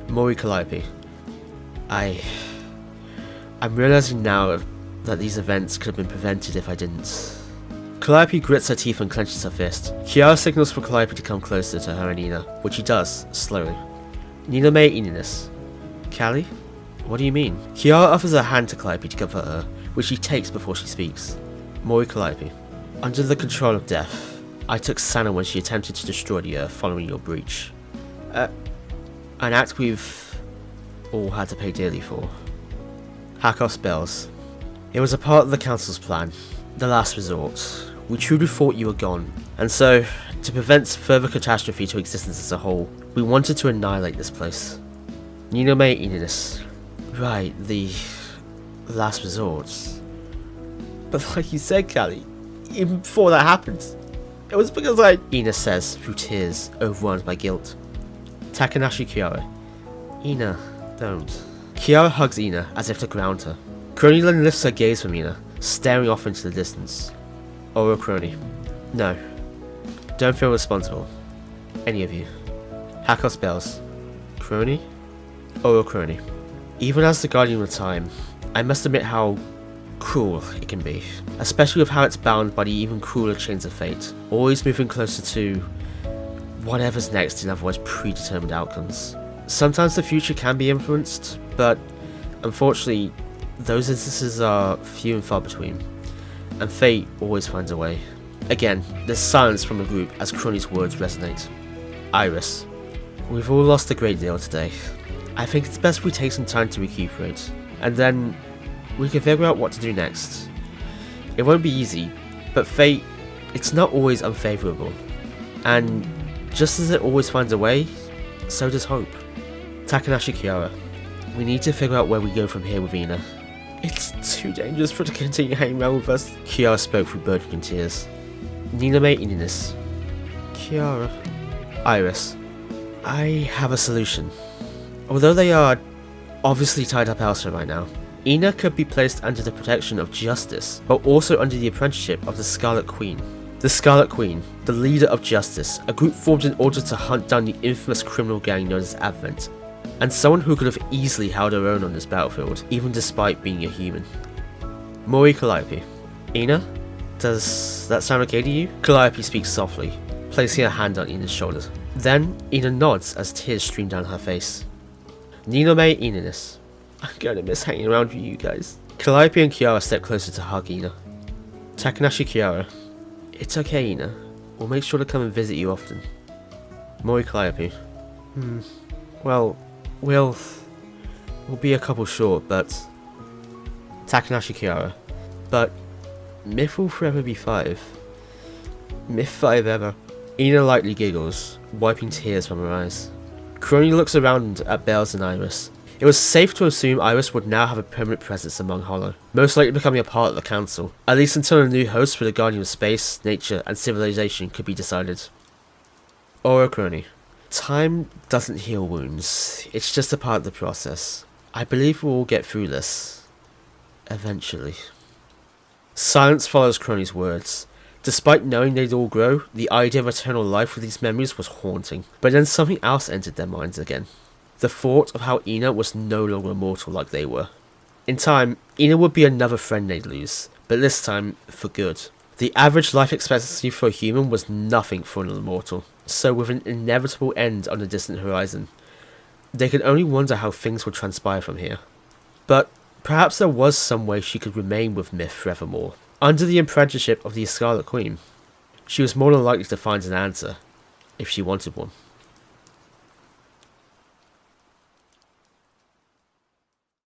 Speaker 1: Mori Calliope. I'm realizing now that these events could have been prevented if I didn't. Calliope grits her teeth and clenches her fist. Kiara signals for Calliope to come closer to her and Nina, which he does, slowly. Nina may Ininis. Callie? What do you mean? Kiara offers her hand to Calliope to comfort her, which she takes before she speaks. Mori Calliope. Under the control of death, I took Sana when she attempted to destroy the Earth following your breach. An act we've all had to pay dearly for. Hakos Bells. It was a part of the Council's plan, the last resort. We truly thought you were gone, and so, to prevent further catastrophe to existence as a whole, we wanted to annihilate this place. Nino may Ininis. Right, the last resort. But like you said, Callie, even before that happened, it was because Ina says, through tears, overwhelmed by guilt. Takanashi Kiara. Ina, don't. Kiara hugs Ina as if to ground her. Crony then lifts her gaze from Ina, staring off into the distance. Oro Crony. No. Don't feel responsible. Any of you. Hakos Bells. Crony? Oro Crony. Even as the Guardian of Time, I must admit how cruel it can be, especially with how it's bound by the even crueler chains of fate, always moving closer to whatever's next in otherwise predetermined outcomes. Sometimes the future can be influenced, but unfortunately those instances are few and far between, and fate always finds a way. Again, there's silence from the group as Crony's words resonate. Iris, we've all lost a great deal today. I think it's best we take some time to recuperate, and then we can figure out what to do next. It won't be easy, but fate, it's not always unfavourable. And just as it always finds a way, so does hope. Takanashi Kiara, we need to figure out where we go from here with Ina. It's too dangerous for her to continue hanging around with us. Kiara spoke through burning tears. Niname Ininis. Kiara. Iris. I have a solution. Although they are obviously tied up elsewhere right now, Ina could be placed under the protection of justice, but also under the apprenticeship of the Scarlet Queen. The Scarlet Queen, the leader of Justice, a group formed in order to hunt down the infamous criminal gang known as Advent, and someone who could have easily held her own on this battlefield, even despite being a human. Mori Calliope. Ina? Does that sound okay to you? Calliope speaks softly, placing her hand on Ina's shoulder. Then, Ina nods as tears stream down her face. Ninome Inanis. I'm gonna miss hanging around with you guys. Calliope and Kiara step closer to hug Ina. Takanashi Kiara. It's okay, Ina. We'll make sure to come and visit you often. Mori Calliope. Well, we'll be a couple short, but... Takanashi Kiara. But Myth will forever be 5. Myth 5 ever. Ina lightly giggles, wiping tears from her eyes. Crony looks around at Bells and Iris. It was safe to assume Iris would now have a permanent presence among Holo, most likely becoming a part of the council, at least until a new host for the Guardian of Space, Nature and Civilization could be decided. Oro Crony. Time doesn't heal wounds, it's just a part of the process. I believe we'll all get through this. Eventually. Silence follows Crony's words. Despite knowing they'd all grow, the idea of eternal life with these memories was haunting, but then something else entered their minds again. The thought of how Ina was no longer immortal like they were. In time, Ina would be another friend they'd lose, but this time, for good. The average life expectancy for a human was nothing for an immortal, so with an inevitable end on the distant horizon, they could only wonder how things would transpire from here. But perhaps there was some way she could remain with Myth forevermore. Under the apprenticeship of the Scarlet Queen, she was more than likely to find an answer, if she wanted one.